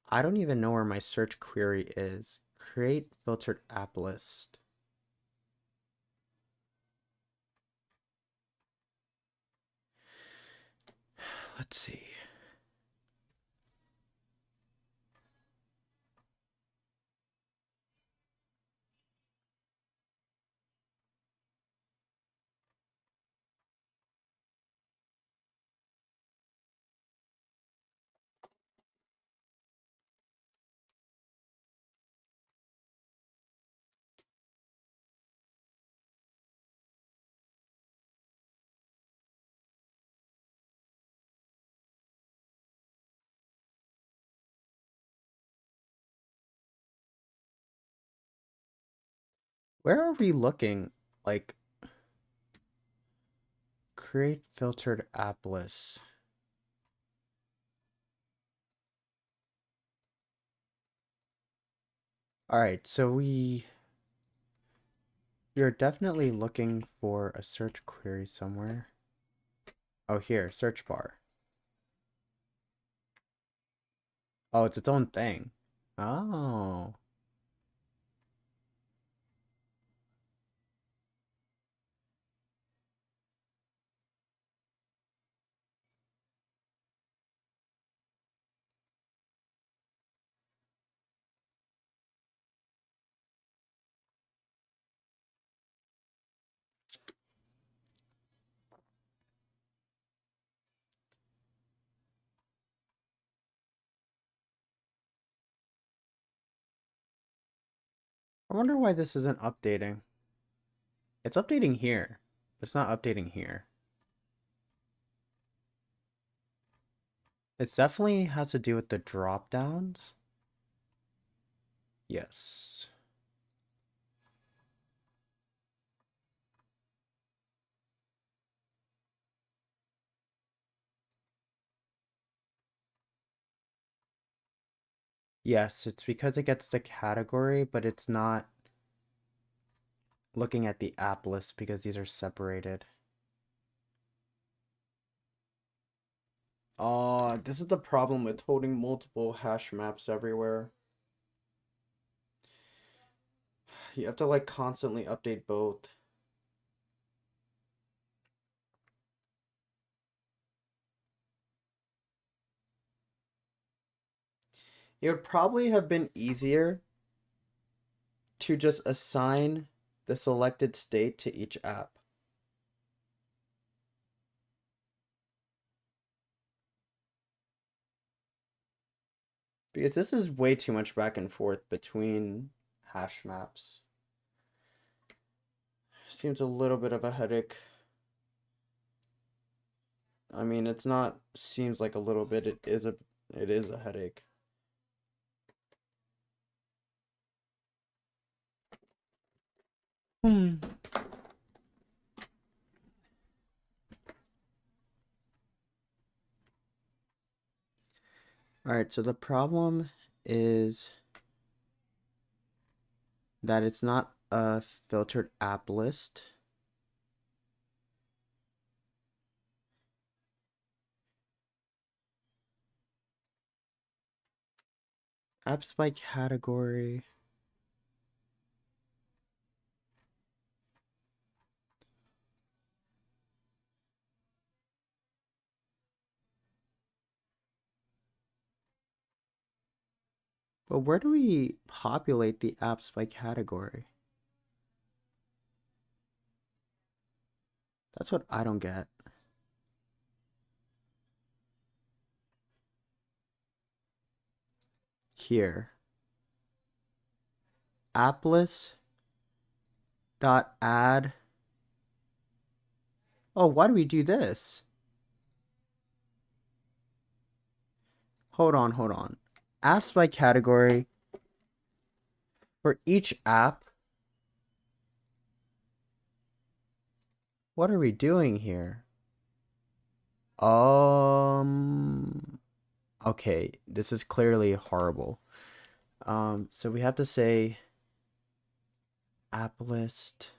I don't even know where my search query is. Create filtered app list. Let's see. Where are we looking? Like, create filtered app lists. All right, so we're definitely looking for a search query somewhere. Oh, here, search bar. Oh, it's its own thing. Oh. I wonder why this isn't updating. It's updating here, but it's not updating here. It's definitely has to do with the drop downs. Yes. Yes, it's because it gets the category, but it's not looking at the app list because these are separated. This is the problem with holding multiple hash maps everywhere. You have to like constantly update both. It would probably have been easier to just assign the selected state to each app. Because this is way too much back and forth between hash maps. Seems a little bit of a headache. I mean, it's not seems like a little bit, it is a headache. Hmm. All right, so the problem is that it's not a filtered app list. Apps by category. But where do we populate the apps by category? That's what I don't get. Here. App list dot add. Oh, why do we do this? Hold on, hold on. Apps by category. For each app. What are we doing here? Okay, this is clearly horrible. So we have to say app list.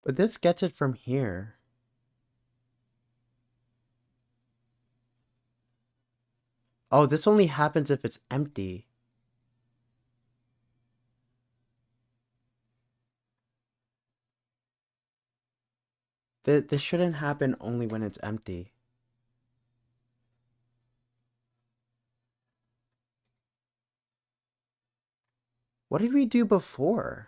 But this gets it from here. Oh, this only happens if it's empty. This shouldn't happen only when it's empty. What did we do before?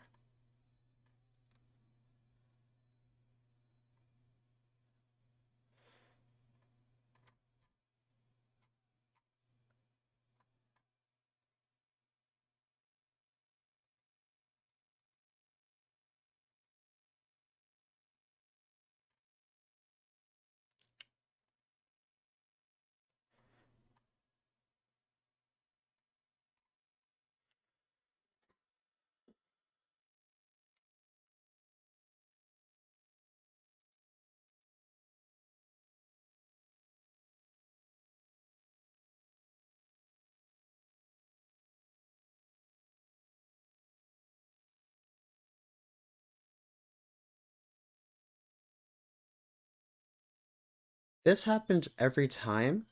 This happens every time.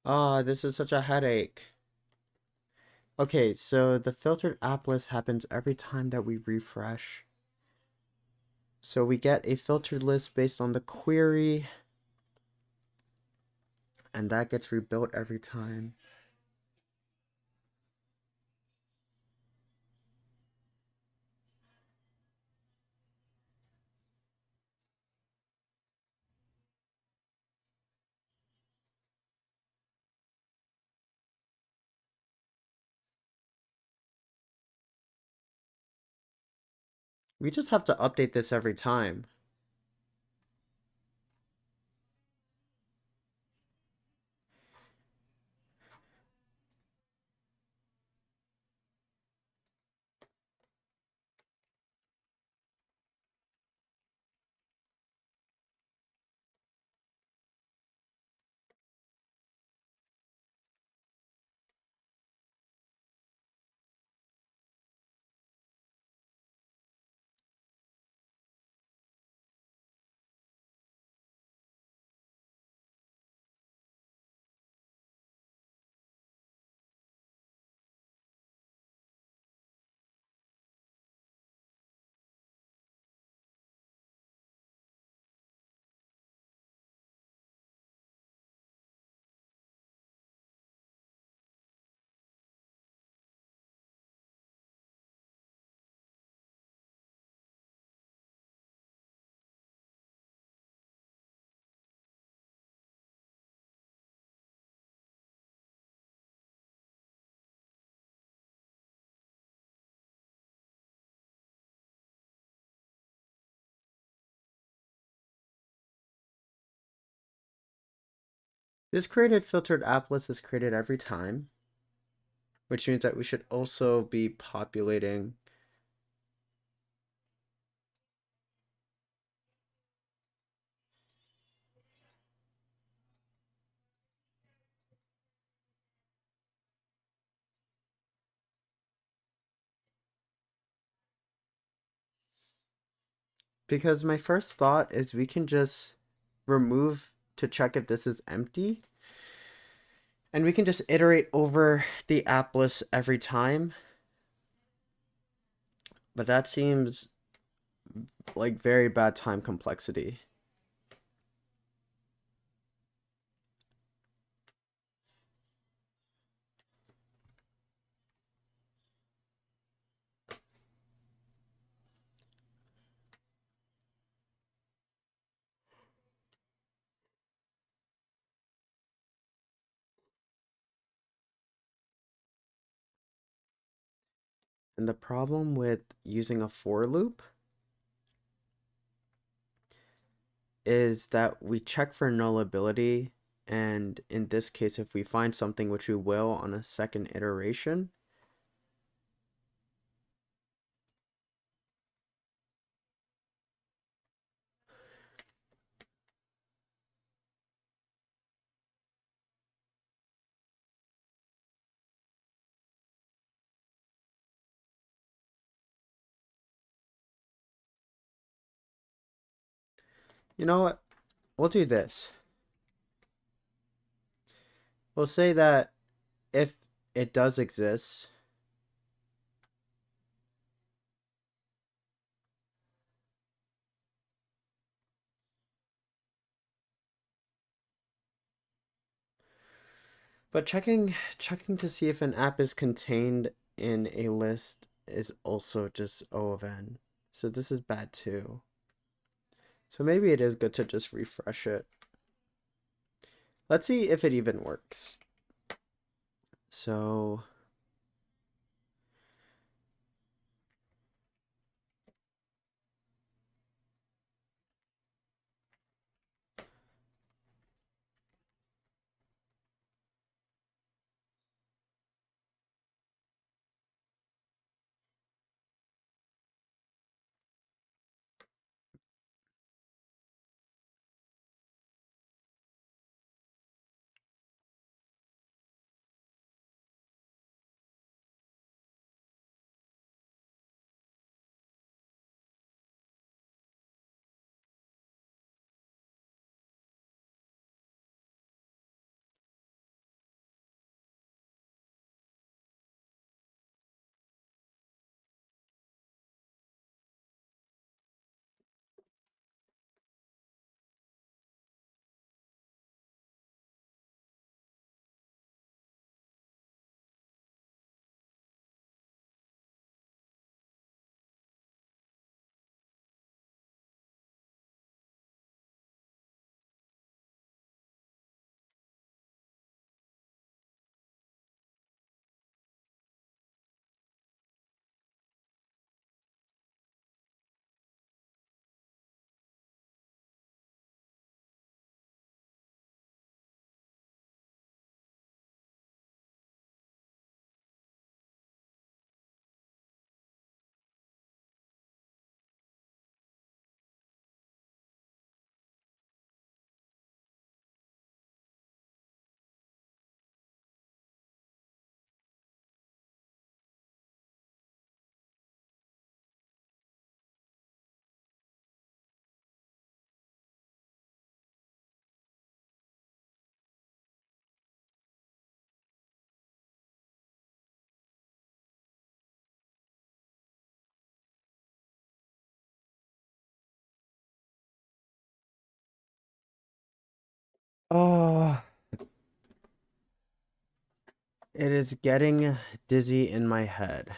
Ah, this is such a headache. Okay, so the filtered app list happens every time that we refresh. So we get a filtered list based on the query, and that gets rebuilt every time. We just have to update this every time. This created filtered app list is created every time, which means that we should also be populating because my first thought is we can just remove to check if this is empty, and we can just iterate over the app list every time, but that seems like very bad time complexity. And the problem with using a for loop is that we check for nullability, and in this case, if we find something, which we will on a second iteration, you know what? We'll do this. We'll say that if it does exist, but checking to see if an app is contained in a list is also just O of n. So this is bad too. So maybe it is good to just refresh it. Let's see if it even works. So Oh, it is getting dizzy in my head.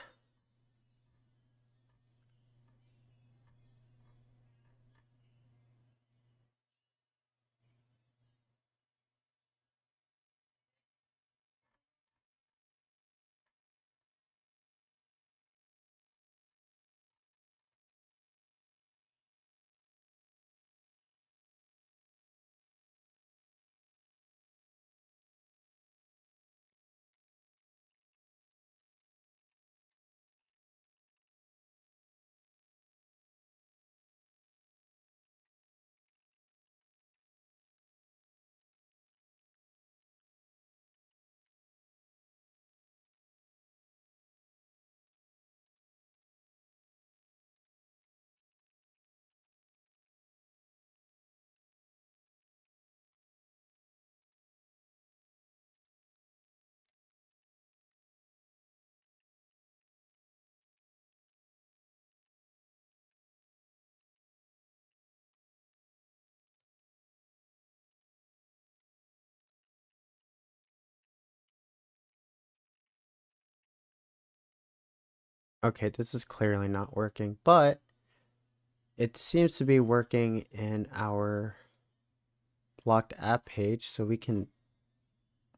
Okay, this is clearly not working, but it seems to be working in our blocked app page, so we can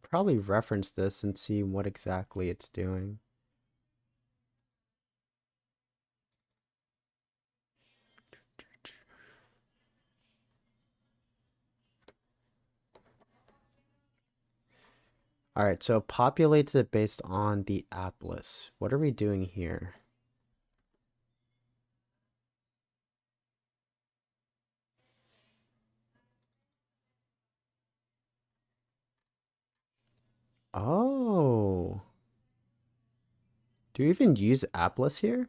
probably reference this and see what exactly it's doing. All right, so it populates it based on the app list. What are we doing here? Oh, do you even use app list here?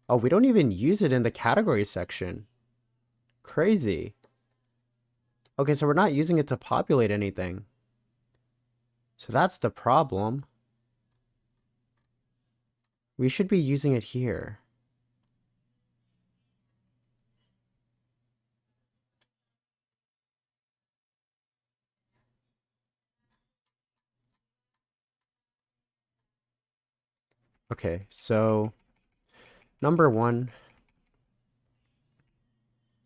Oh, we don't even use it in the category section. Crazy. Okay, so we're not using it to populate anything. So that's the problem. We should be using it here. Okay, so number one,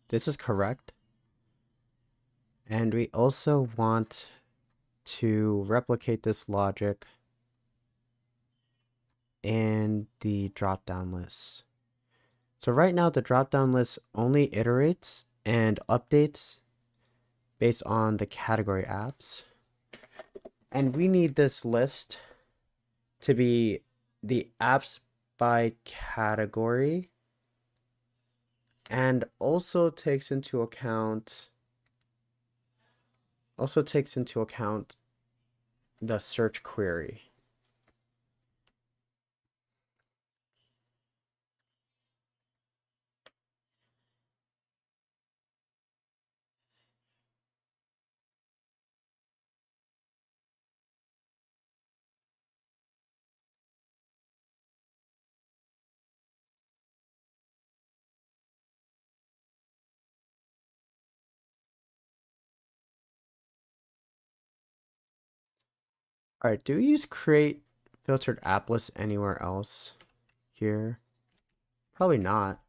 this is correct. And we also want to replicate this logic in the drop-down list. So right now the drop-down list only iterates and updates based on the category apps. And we need this list to be the apps by category and also takes into account the search query. All right, do we use create filtered app list anywhere else here? Probably not.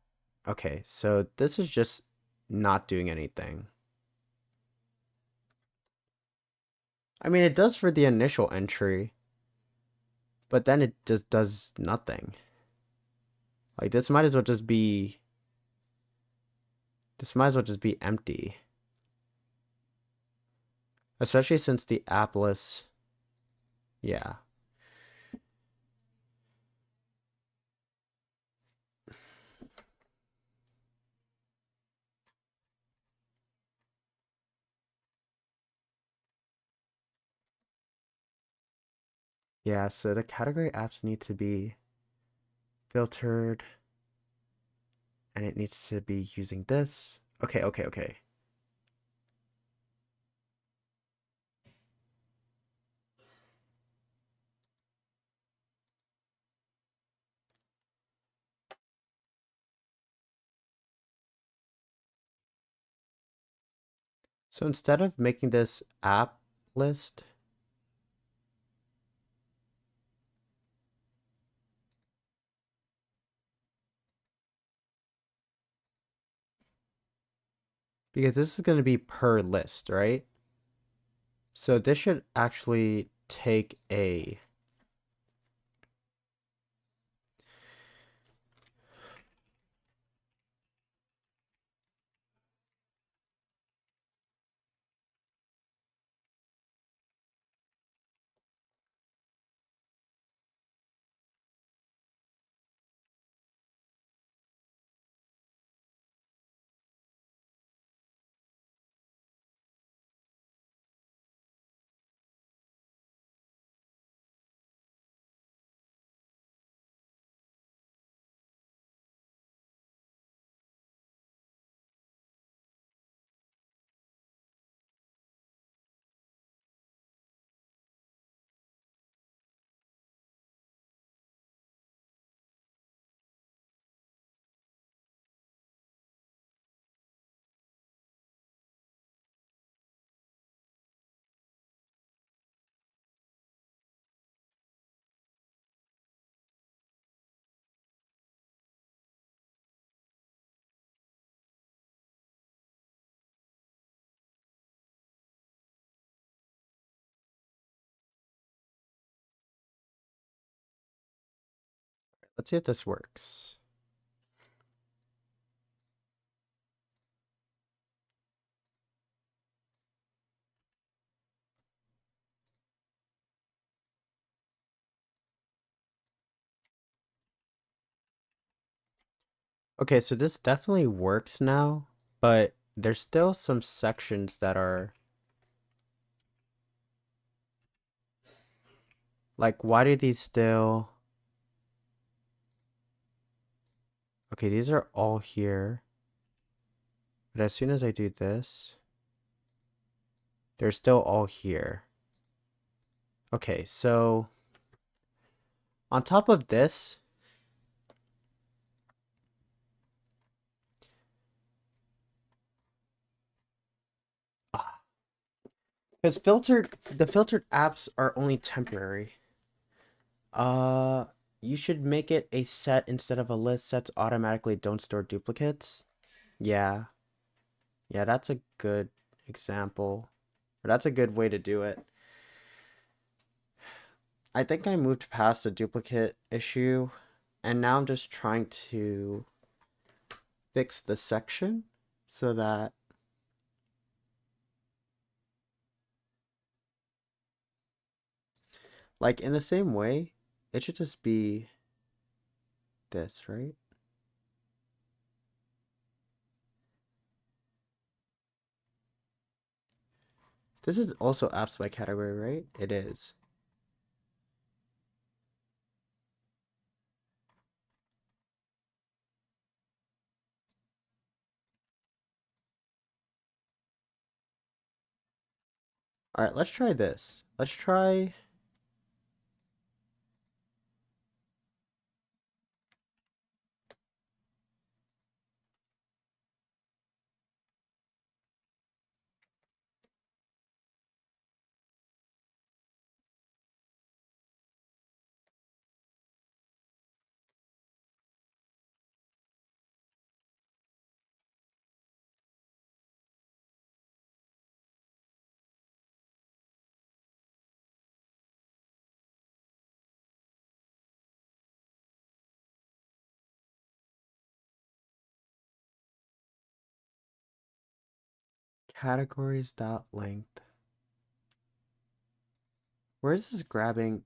Okay, so this is just not doing anything. I mean, it does for the initial entry, but then it just does nothing. Like this might as well just be empty. Especially since the app list, yeah. Yeah, so the category apps need to be filtered and it needs to be using this. Okay. So instead of making this app list, because this is going to be per list, right? So this should actually take a, let's see if this works. Okay, so this definitely works now, but there's still some sections that are like, why do these still? Okay, these are all here. But as soon as I do this, they're still all here. Okay, so on top of this, because the filtered apps are only temporary. Uh, you should make it a set instead of a list. Sets automatically don't store duplicates. Yeah. Yeah, that's a good example. Or that's a good way to do it. I think I moved past the duplicate issue, and now I'm just trying to fix the section so that like in the same way, it should just be this, right? This is also apps by category, right? It is. All right, let's try this. Let's try. Categories dot length. Where is this grabbing?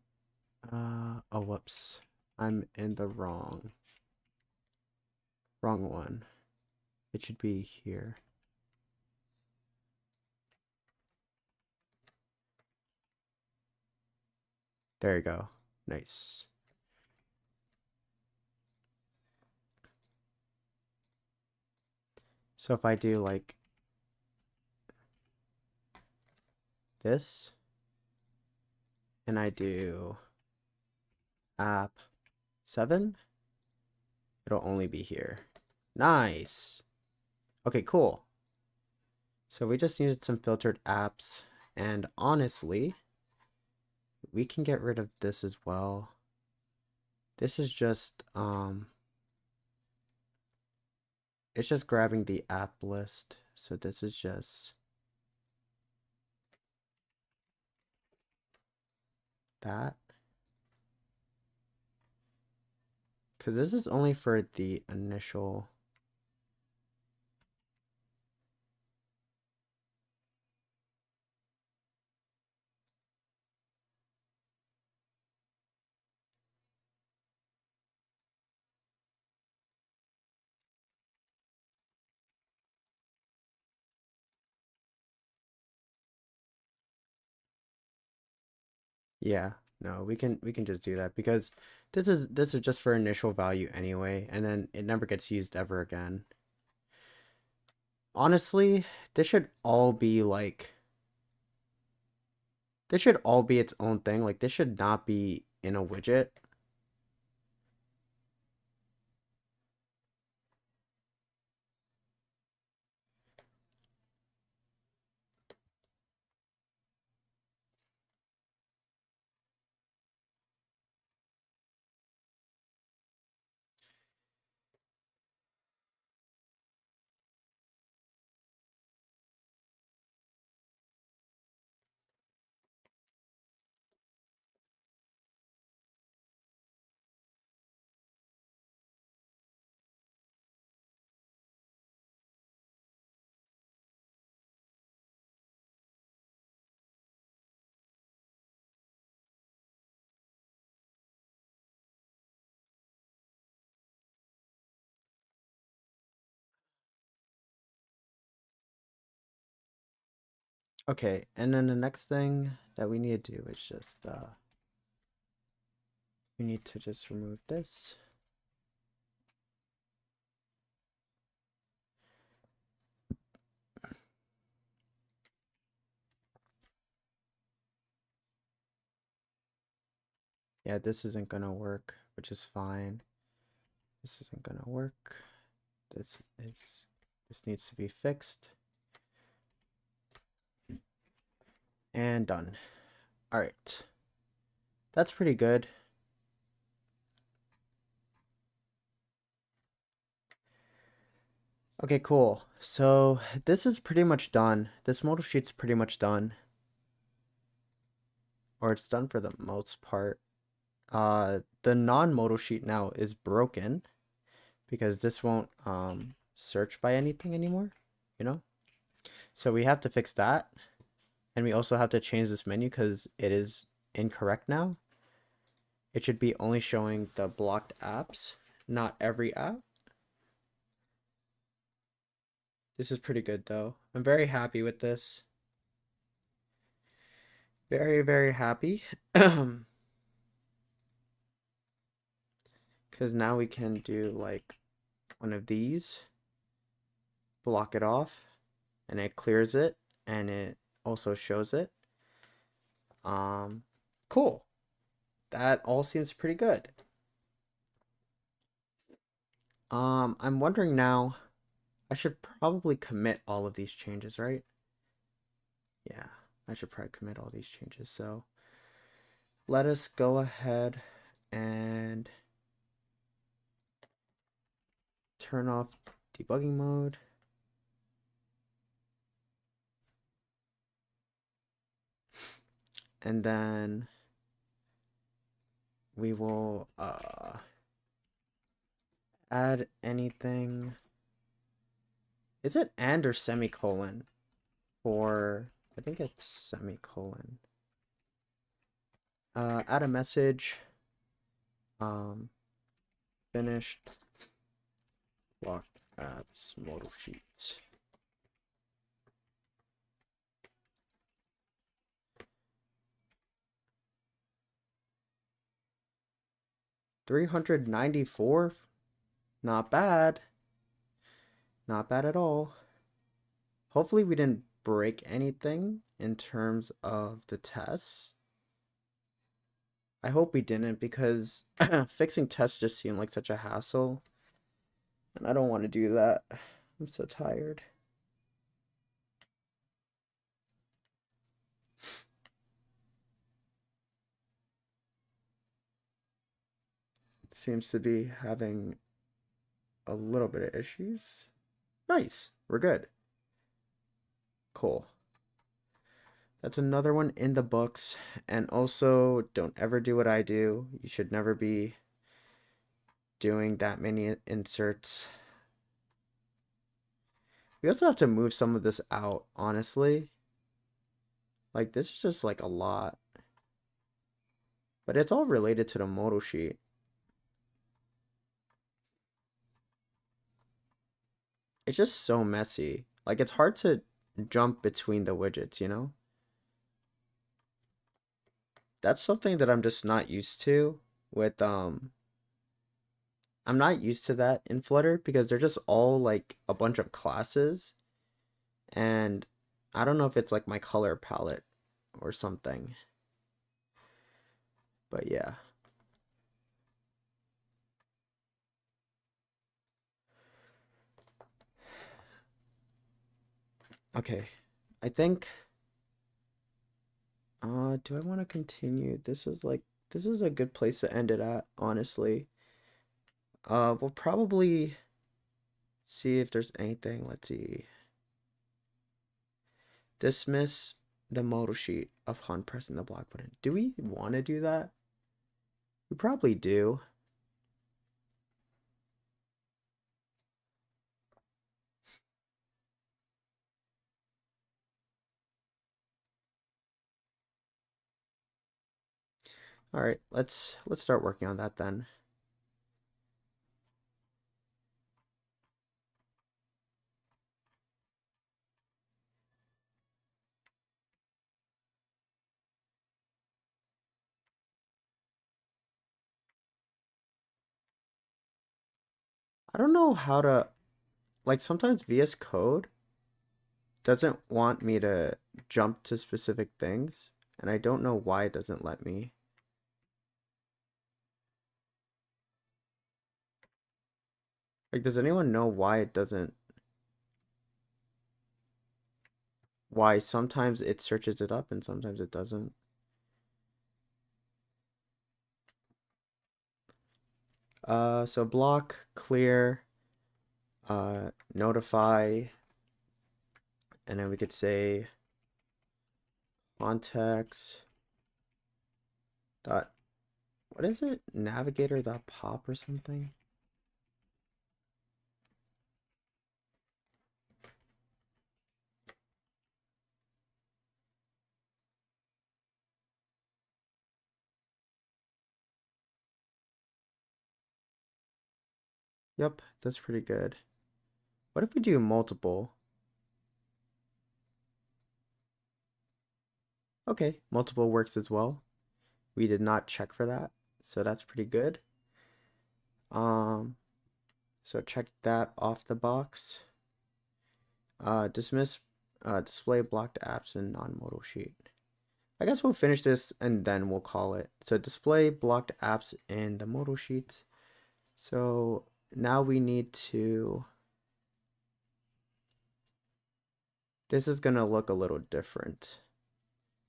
Oh, whoops. I'm in the wrong one. It should be here. There you go. Nice. So if I do like this, and I do app 7, it'll only be here. Nice. Okay, cool. So we just needed some filtered apps, and honestly, we can get rid of this as well. This is just it's just grabbing the app list. So this is just that. Because this is only for the initial. Yeah, no, we can just do that because this is just for initial value anyway, and then it never gets used ever again. Honestly, this should all be like this should all be its own thing. Like this should not be in a widget. Okay, and then the next thing that we need to do is just we need to just remove this. Yeah, this isn't gonna work, which is fine. This isn't gonna work. This is this needs to be fixed. And done. All right. That's pretty good. Okay, cool. So this is pretty much done. This modal sheet's pretty much done. Or it's done for the most part. The non-modal sheet now is broken because this won't search by anything anymore, you know? So we have to fix that. And we also have to change this menu because it is incorrect now. It should be only showing the blocked apps, not every app. This is pretty good though. I'm very happy with this. Very, very happy. Because now we can do like one of these, block it off, and it clears it, and it also shows it. Cool. That all seems pretty good. I'm wondering now, I should probably commit all of these changes, right? Yeah, I should probably commit all these changes. So let us go ahead and turn off debugging mode. And then we will add anything. Is it and or semicolon for, I think it's semicolon. Add a message, finished block apps modal sheet. $394, not bad. Not bad at all. Hopefully we didn't break anything in terms of the tests. I hope we didn't because fixing tests just seemed like such a hassle. And I don't want to do that. I'm so tired. seems to be having a little bit of issues. Nice. We're good. Cool. That's another one in the books. And also, don't ever do what I do. You should never be doing that many inserts. We also have to move some of this out, honestly. Like, this is just like a lot. But it's all related to the modal sheet. It's just so messy. Like, it's hard to jump between the widgets, you know? That's something that I'm just not used to with I'm not used to that in Flutter because they're just all like a bunch of classes, and I don't know if it's like my color palette or something. But yeah. Okay. I think do I want to continue? This is a good place to end it at, honestly. We'll probably see if there's anything. Let's see. Dismiss the modal sheet upon pressing the block button. Do we want to do that? We probably do. All right, let's start working on that then. I don't know how to, like, sometimes VS Code doesn't want me to jump to specific things, and I don't know why it doesn't let me. Like, does anyone know why it doesn't, why sometimes it searches it up and sometimes it doesn't? So block, clear, notify, and then we could say context dot, what is it? Navigator dot pop or something? Yep, that's pretty good. What if we do multiple? Okay, multiple works as well. We did not check for that, so that's pretty good. Um, so check that off the box. Dismiss display blocked apps in non-modal sheet. I guess we'll finish this and then we'll call it. So display blocked apps in the modal sheet. So now we need to, this is gonna look a little different.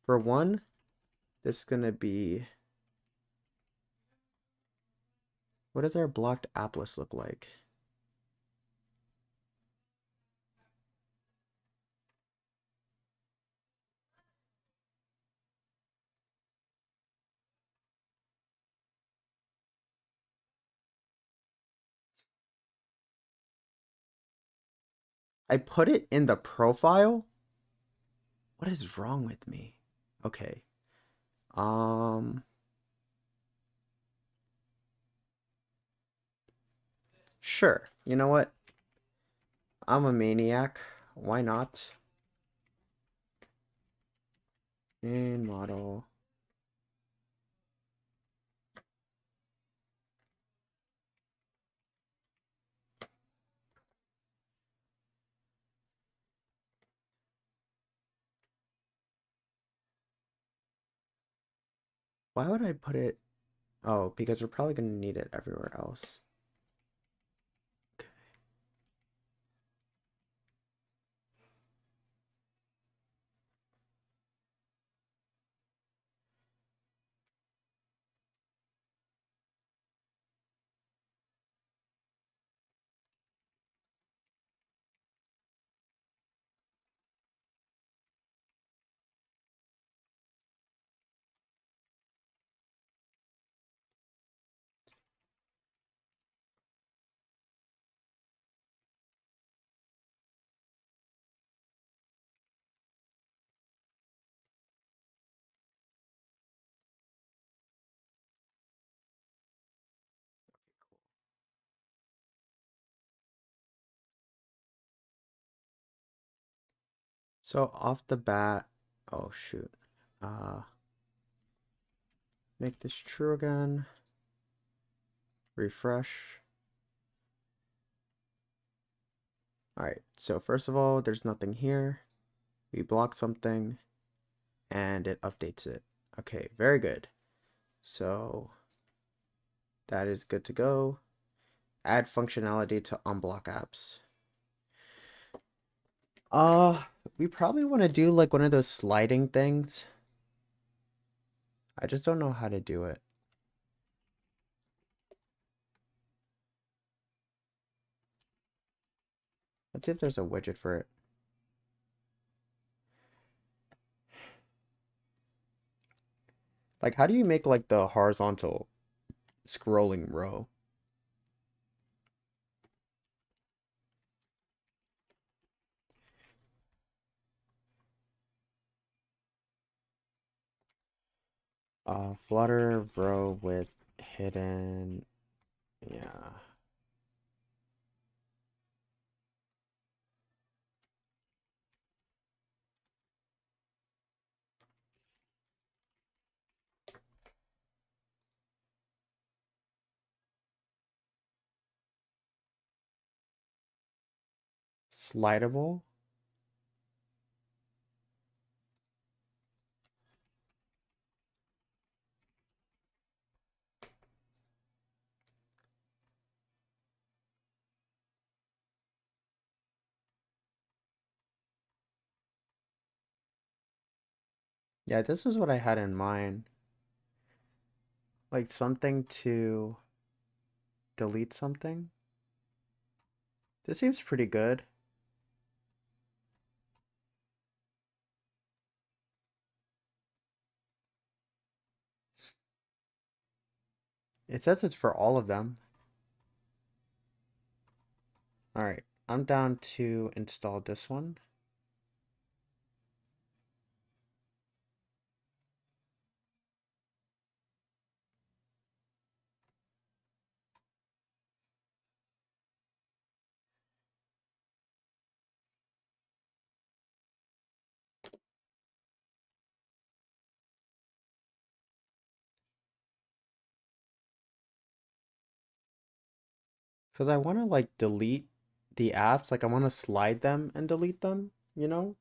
For one, this is gonna be, what does our blocked app list look like? I put it in the profile? What is wrong with me? Okay. Um, sure. You know what? I'm a maniac. Why not? In model. Why would I put it? Oh, because we're probably going to need it everywhere else. Okay. So off the bat, oh shoot. Uh, make this true again. Refresh. All right, so first of all, there's nothing here. We block something and it updates it. Okay, very good. So that is good to go. Add functionality to unblock apps. Uh, we probably want to do like one of those sliding things. I just don't know how to do it. Let's see if there's a widget for it. Like, how do you make like the horizontal scrolling row? Flutter row with hidden, yeah. Slidable. Yeah, this is what I had in mind. Like something to delete something. This seems pretty good. It says it's for all of them. All right, I'm down to install this one. Because I want to like delete the apps. Like I want to slide them and delete them, you know?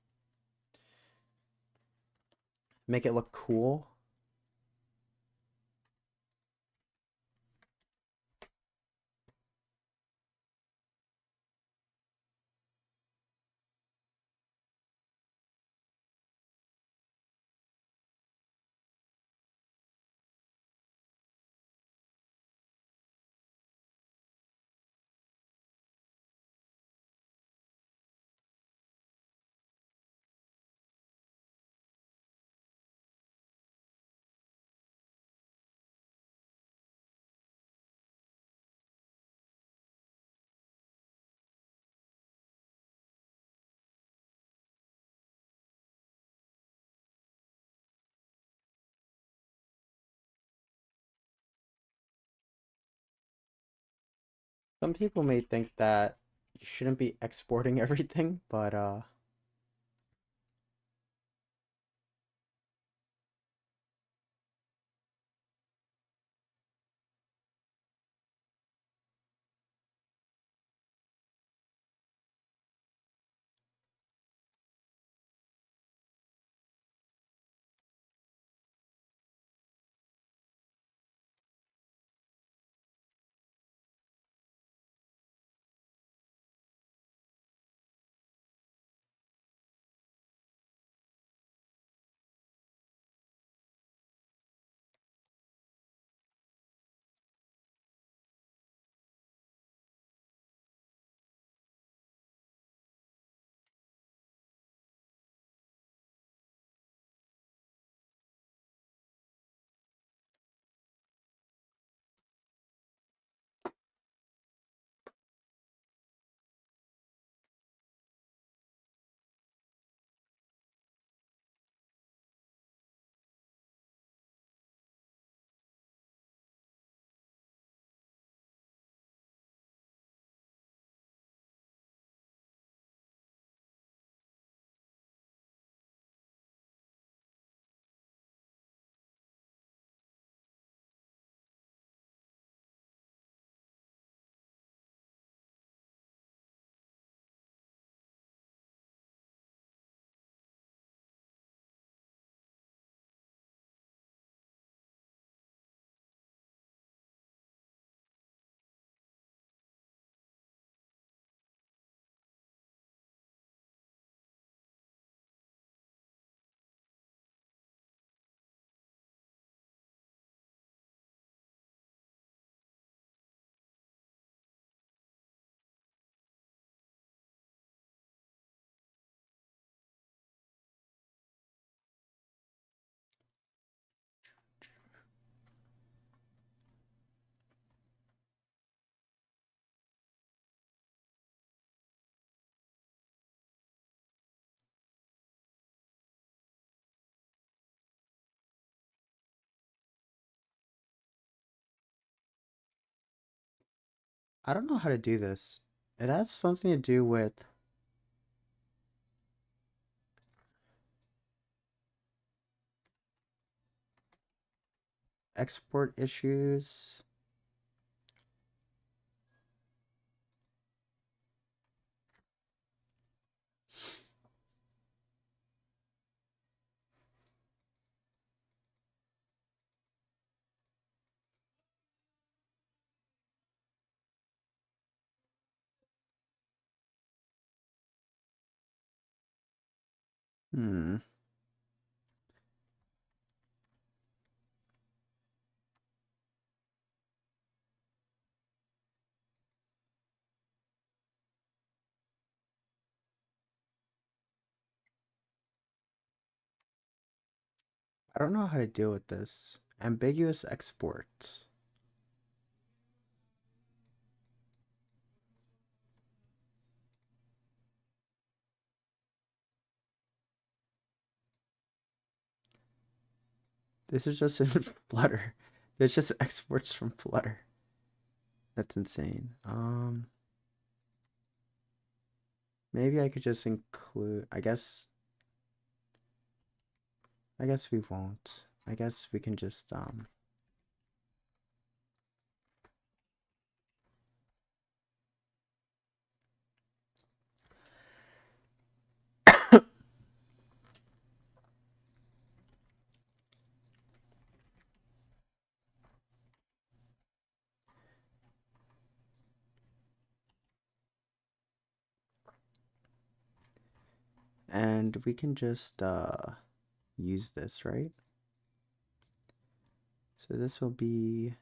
Make it look cool. Some people may think that you shouldn't be exporting everything, but I don't know how to do this. It has something to do with export issues. Hmm. I don't know how to deal with this. Ambiguous exports. This is just in Flutter. There's just exports from Flutter. That's insane. Maybe I could just include, I guess we won't. I guess we can just and we can just use this, right? So this will be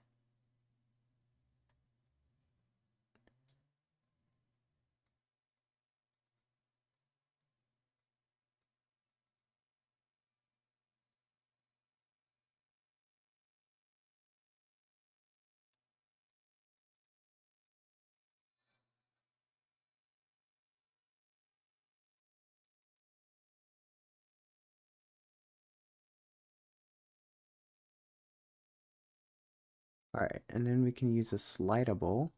all right, and then we can use a slidable.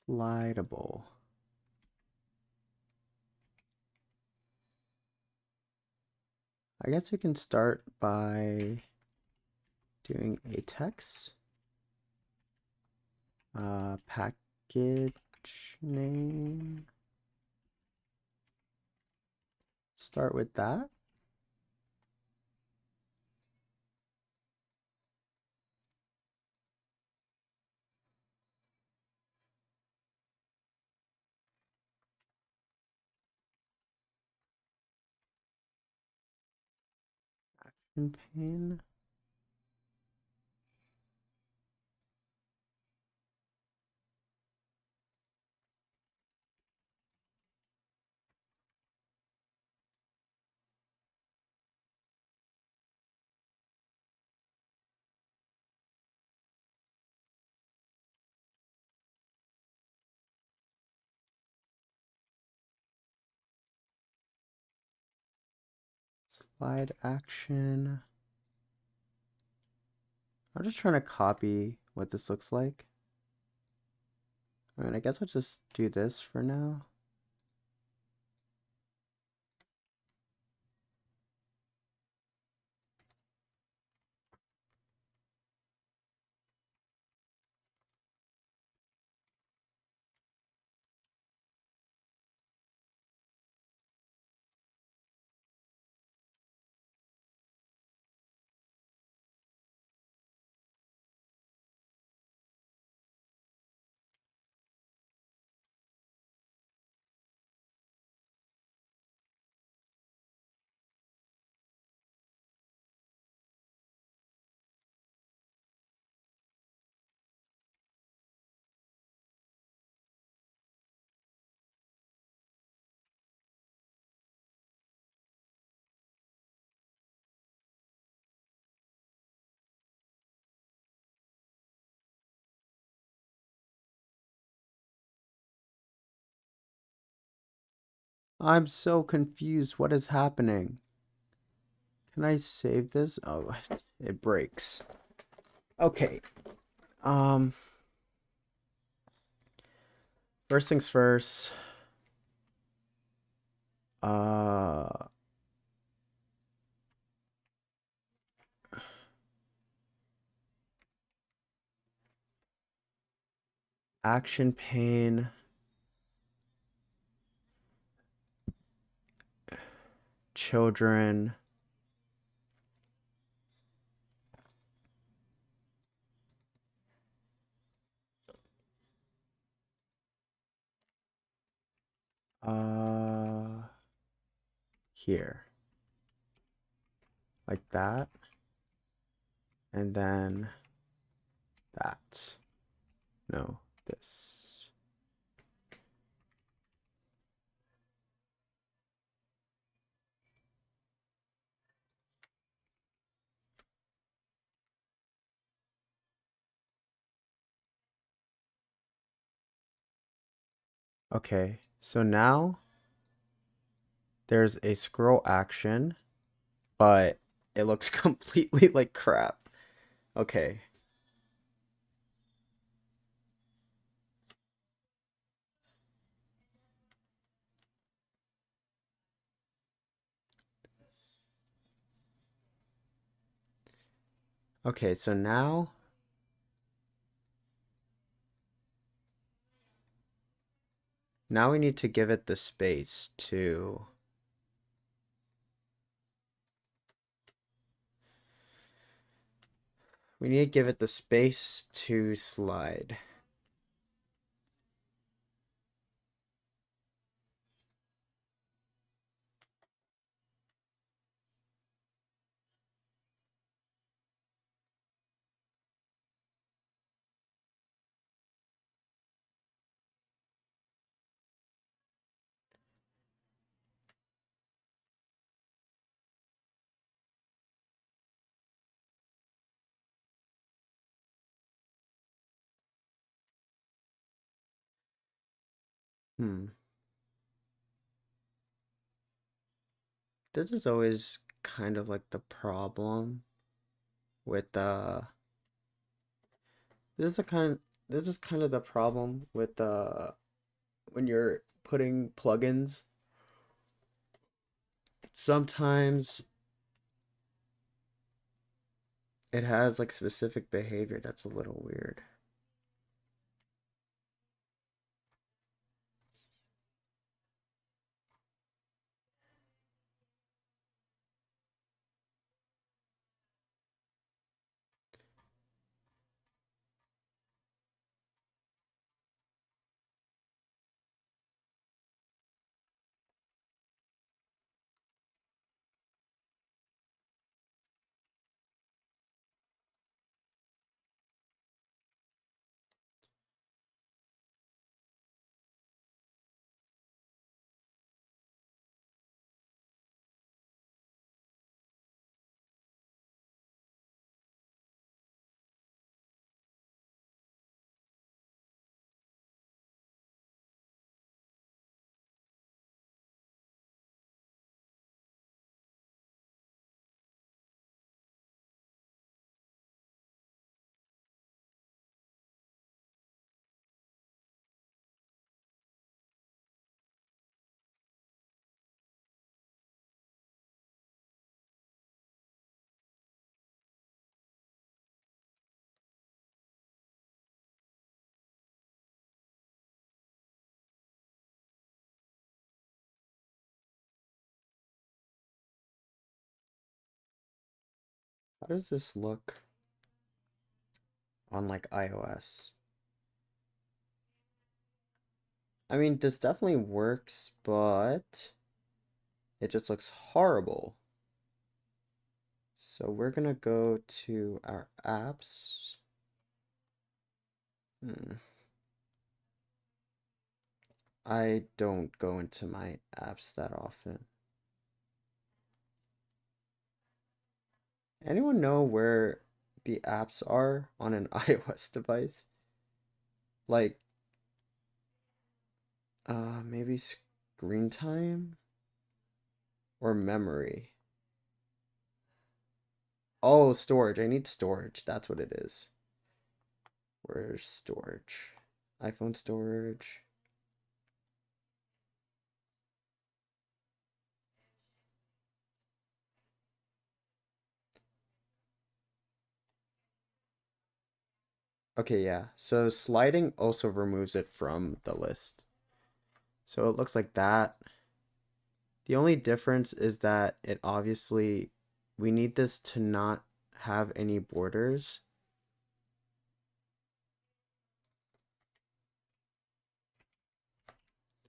Slidable. I guess we can start by doing a text package name. Start with that. Action pane. Slide action. I'm just trying to copy what this looks like. I mean, I guess I'll just do this for now. I'm so confused. What is happening? Can I save this? Oh, it breaks. Okay. Um, First things first. Uh, Action pane. Children. Uh, Here. Like that. And then that. No, this. Okay, so now there's a scroll action, but it looks completely like crap. Okay. Okay, so now we need to give it the space to slide. Hmm. This is always kind of like the problem with this is a kind this is kind of the problem with when you're putting plugins. Sometimes it has like specific behavior that's a little weird. How does this look on like iOS? I mean, this definitely works, but it just looks horrible. So we're gonna go to our apps. Hmm. I don't go into my apps that often. Anyone know where the apps are on an iOS device? Like, maybe screen time or memory? Oh, storage. I need storage. That's what it is. Where's storage? iPhone storage. Okay, yeah. So sliding also removes it from the list. So it looks like that. The only difference is that it obviously, we need this to not have any borders.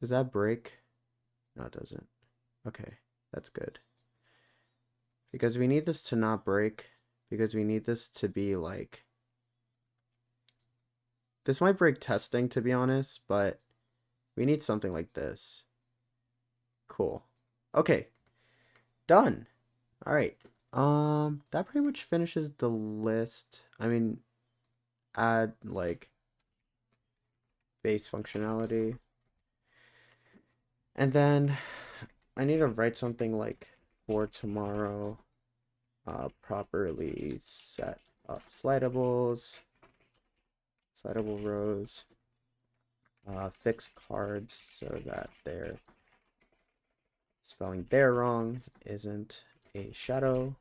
Does that break? No, it doesn't. Okay, that's good. Because we need this to not break, because we need this to be like, this might break testing to be honest, but we need something like this. Cool. Okay, done. All right. That pretty much finishes the list. I mean, add like base functionality. And then I need to write something like for tomorrow, properly set up slidable rows, fix cards so that their spelling there wrong isn't a shadow.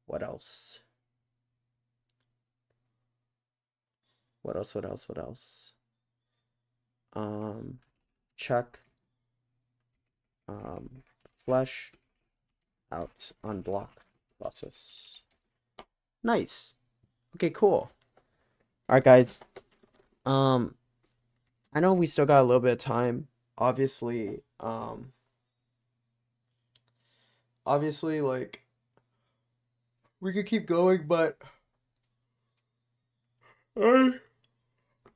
What else? What else? Check flush out on block process. Nice. Okay, cool. All right, guys. I know we still got a little bit of time. Obviously, like we could keep going, but I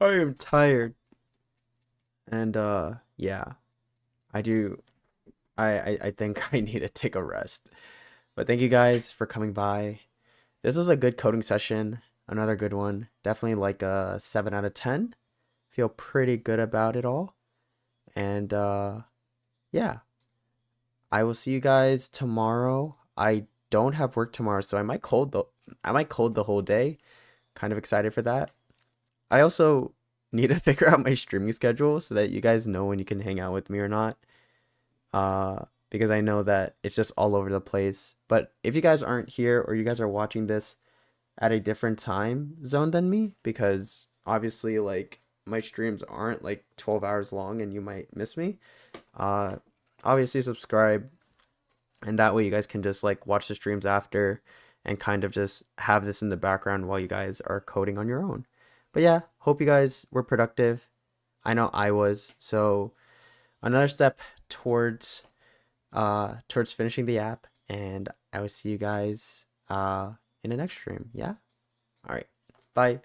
I am tired. And yeah, I do I think I need to take a rest. But thank you guys for coming by. This was a good coding session. Another good one. Definitely like a 7 out of 10. Feel pretty good about it all. And yeah, I will see you guys tomorrow. I don't have work tomorrow, so I might code the whole day. Kind of excited for that. I also need to figure out my streaming schedule so that you guys know when you can hang out with me or not. Because I know that it's just all over the place. But if you guys aren't here or you guys are watching this at a different time zone than me, because obviously like my streams aren't like 12 hours long and you might miss me, uh obviously subscribe, and that way you guys can just like watch the streams after and kind of just have this in the background while you guys are coding on your own. But yeah, hope you guys were productive. I know I was. So another step towards finishing the app, and I will see you guys in the next stream. Yeah. All right. Bye.